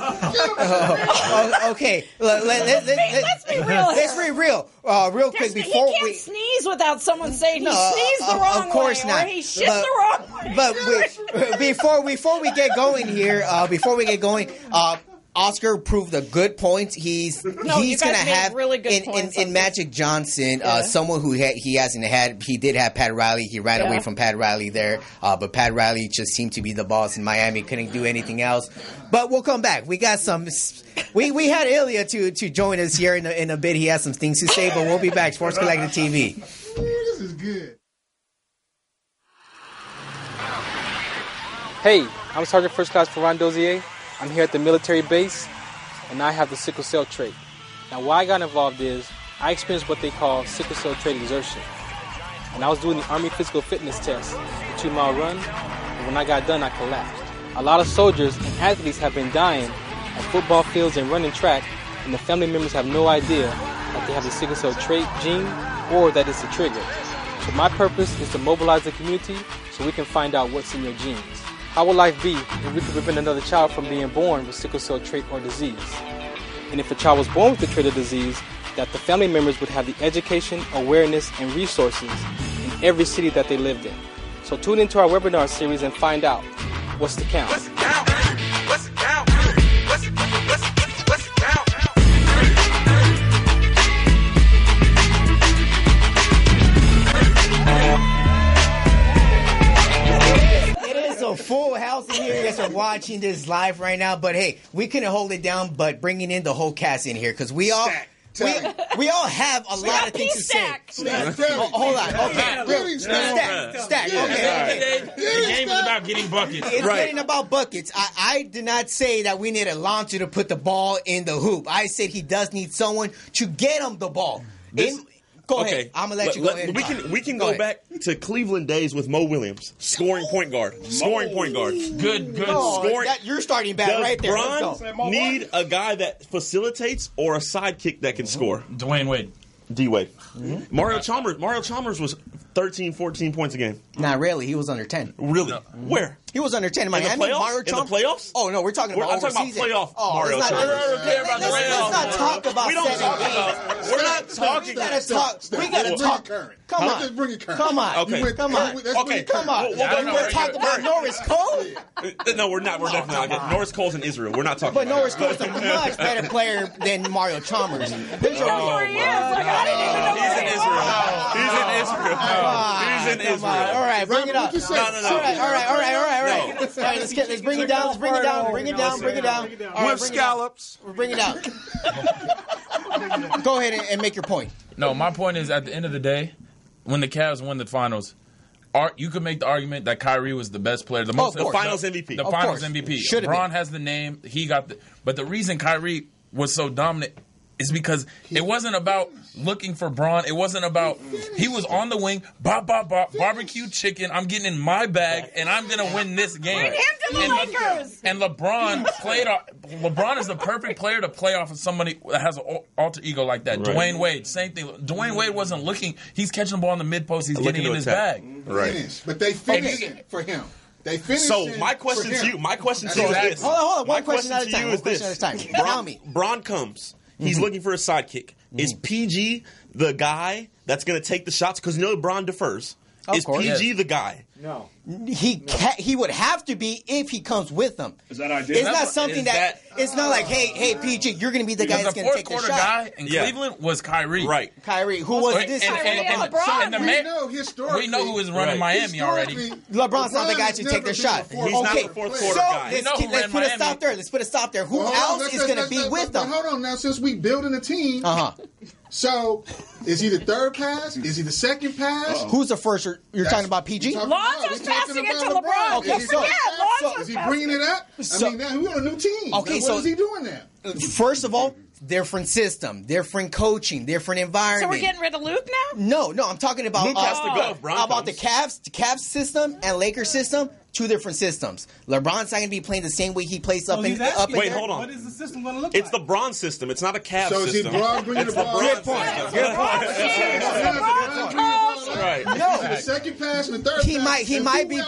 Okay, let's be real. Let's be real. Real quick before he can't sneeze without someone saying he sneezed the wrong way. Of course not. Or he shit the wrong way. But before we get going here, Oscar proved a good point. He's going to have really good points in Magic Johnson, someone who he hasn't had. He did have Pat Riley. He ran away from Pat Riley there, but Pat Riley just seemed to be the boss in Miami. Couldn't do anything else. But we'll come back. We got some. We had Ilya to join us here in a bit. He has some things to say, but we'll be back. Sports Collective TV. This is good. Hey, I'm Sergeant First Class Ferran Dozier. I'm here at the military base, and I have the sickle cell trait. Now, why I got involved is I experienced what they call sickle cell trait exertion. And I was doing the Army physical fitness test, the 2-mile run, and when I got done, I collapsed. A lot of soldiers and athletes have been dying at football fields and running track, and the family members have no idea that they have the sickle cell trait gene or that it's a trigger. So my purpose is to mobilize the community so we can find out what's in your genes. How will life be if we could prevent another child from being born with sickle cell trait or disease? And if a child was born with the trait or disease, that the family members would have the education, awareness, and resources in every city that they lived in. So tune into our webinar series and find out what's the count. What's the count? What's the count? What's the count? A full house in here. You guys are watching this live right now, but hey, we couldn't hold it down. But bringing in the whole cast in here because we all have a lot of things to say. Hold on, okay. Stack. Okay. The game is about getting buckets. It's getting about buckets. I did not say that we need a launcher to put the ball in the hoop. I said he does need someone to get him the ball. Go ahead. I'm gonna let you go ahead. We can go back to Cleveland days with Mo Williams, scoring point guard. Good. Scoring. You're starting bad right there. LeBron need a guy that facilitates or a sidekick that can score? Dwayne Wade. D-Wade. Mm-hmm. Mario Chalmers was 13, 14 points a game. Not really. He was under 10. Really? No. Where? He was under 10 in Miami. In the playoffs? Oh, no, we're talking about overseas. I'm talking about playoff Mario Chalmers. Let's not talk about we don't talk about. We're not talking. We gotta talk. Come on. Just bring it current. Come on. Okay. Come on. Okay. Come on. We're talking about Norris Cole? No, we're not. We're definitely not. Norris Cole's in Israel. We're not talking about that. But Norris Cole's a much better player than Mario Chalmers. He's in Israel. All right, bring it up. No. All right. Let's bring it down. Bring it down. With scallops. Bring it down. Go ahead and make your point. No, my point is at the end of the day, when the Cavs won the finals, you could make the argument that Kyrie was the best player, the finals MVP. The finals MVP. LeBron has the name. He got but the reason Kyrie was so dominant is because it wasn't about looking for Braun. It wasn't about he was on the wing, barbecue chicken. I'm getting in my bag, and I'm going to win this game. Bring him to the Lakers. And LeBron LeBron is the perfect player to play off of somebody that has an alter ego like that. Right. Dwayne Wade, same thing. Dwayne Wade wasn't looking. He's catching the ball in the mid post. He's getting in his bag. Right. But they finished for him. They finished. So my question to you is this. Hold on. One question at a time. Braun comes. He's looking for a sidekick. Is PG the guy that's going to take the shots? Because you know LeBron defers. Is PG the guy? No. He would have to be if he comes with them. Is that ideal? It's not something that it's not like, hey, PG, you're going to be the guy that's going to take the shot. The fourth quarter guy in Cleveland was Kyrie. Right. Kyrie, who was this? And LeBron. We know who is running Miami already. LeBron's not the guy to take the shot. He's not the fourth quarter guy. Let's put a stop there. Let's put a stop there. Who else is going to be with them? Hold on now, since we building a team. So, is he the third pass? Is he the second pass? Who's the first? You're talking about PG? Lonzo's passing it to LeBron. Okay, is he bringing it up? I mean, now we're on a new team. Okay, what is he doing now? First of all, different system, different coaching, different environment. So we're getting rid of Luke now? No, I'm talking about Luke has to go. About the Cavs system and Lakers system. Two different systems. LeBron's not going to be playing the same way he plays up in there. Wait, hold on. What is the system going to look It's like? the Bron system. It's not a Cavs system. system. So is he Bron bringing the ball? Good point. Right. No. The second pass and the third pass. He might be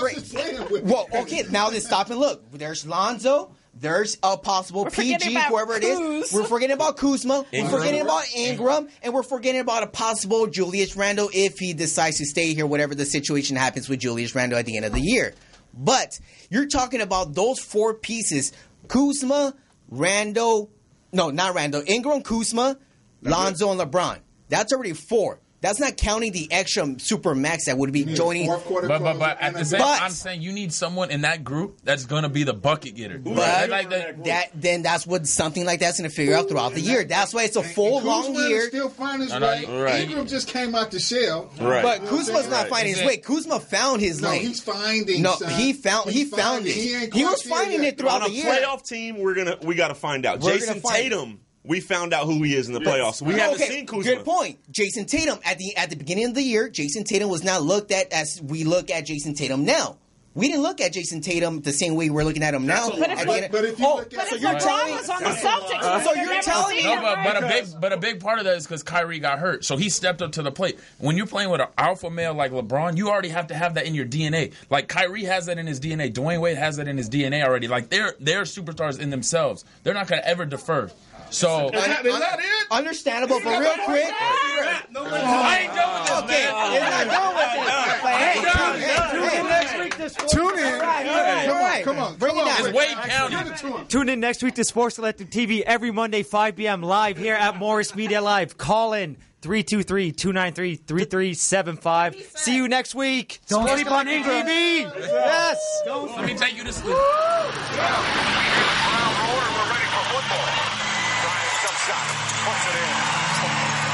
well, okay, now let's stop and look. There's Lonzo. There's a possible PG, whoever it is. We're forgetting about Kuzma. We're forgetting about Ingram. And we're forgetting about a possible Julius Randle if he decides to stay here, whatever the situation happens with Julius Randle at the end of the year. But you're talking about those four pieces. Kuzma, Ingram, Kuzma, Lonzo, and LeBron. That's already four. That's not counting the extra super max that would be joining. But at the same time, I'm saying you need someone in that group that's going to be the bucket getter. But then that's what something like that's going to figure out throughout the year. That's why it's a full long year. Still finding his way. Ingram just came out the shell. Right. But Kuzma's not finding his way. Kuzma found his lane. No, he's finding. No, he found it. He was finding it throughout the year. On a playoff team, we got to find out. Jason Tatum. We found out who he is in the playoffs. We haven't seen Kuzma. Good point. Jason Tatum at the beginning of the year, Jason Tatum was not looked at as we look at Jason Tatum now. We didn't look at Jason Tatum the same way we're looking at him now. But if LeBron was on the Celtics, so you're telling me? But a big part of that is because Kyrie got hurt, so he stepped up to the plate. When you're playing with an alpha male like LeBron, you already have to have that in your DNA. Like Kyrie has that in his DNA. Dwayne Wade has that in his DNA already. Like they're superstars in themselves. They're not going to ever defer. So is that it? Understandable, but real quick. I ain't done with this, okay, man. It's not done with it. Tune in. Come on. Bring it down. It's Wade County. Tune in next week to Sports Collective TV every Monday, 5 p.m. live here at Morris Media Live. Call in 323-293-3375. See you next week. Don't sleep on Ingram. TV. Yes. Let me take you to sleep. Puts it in.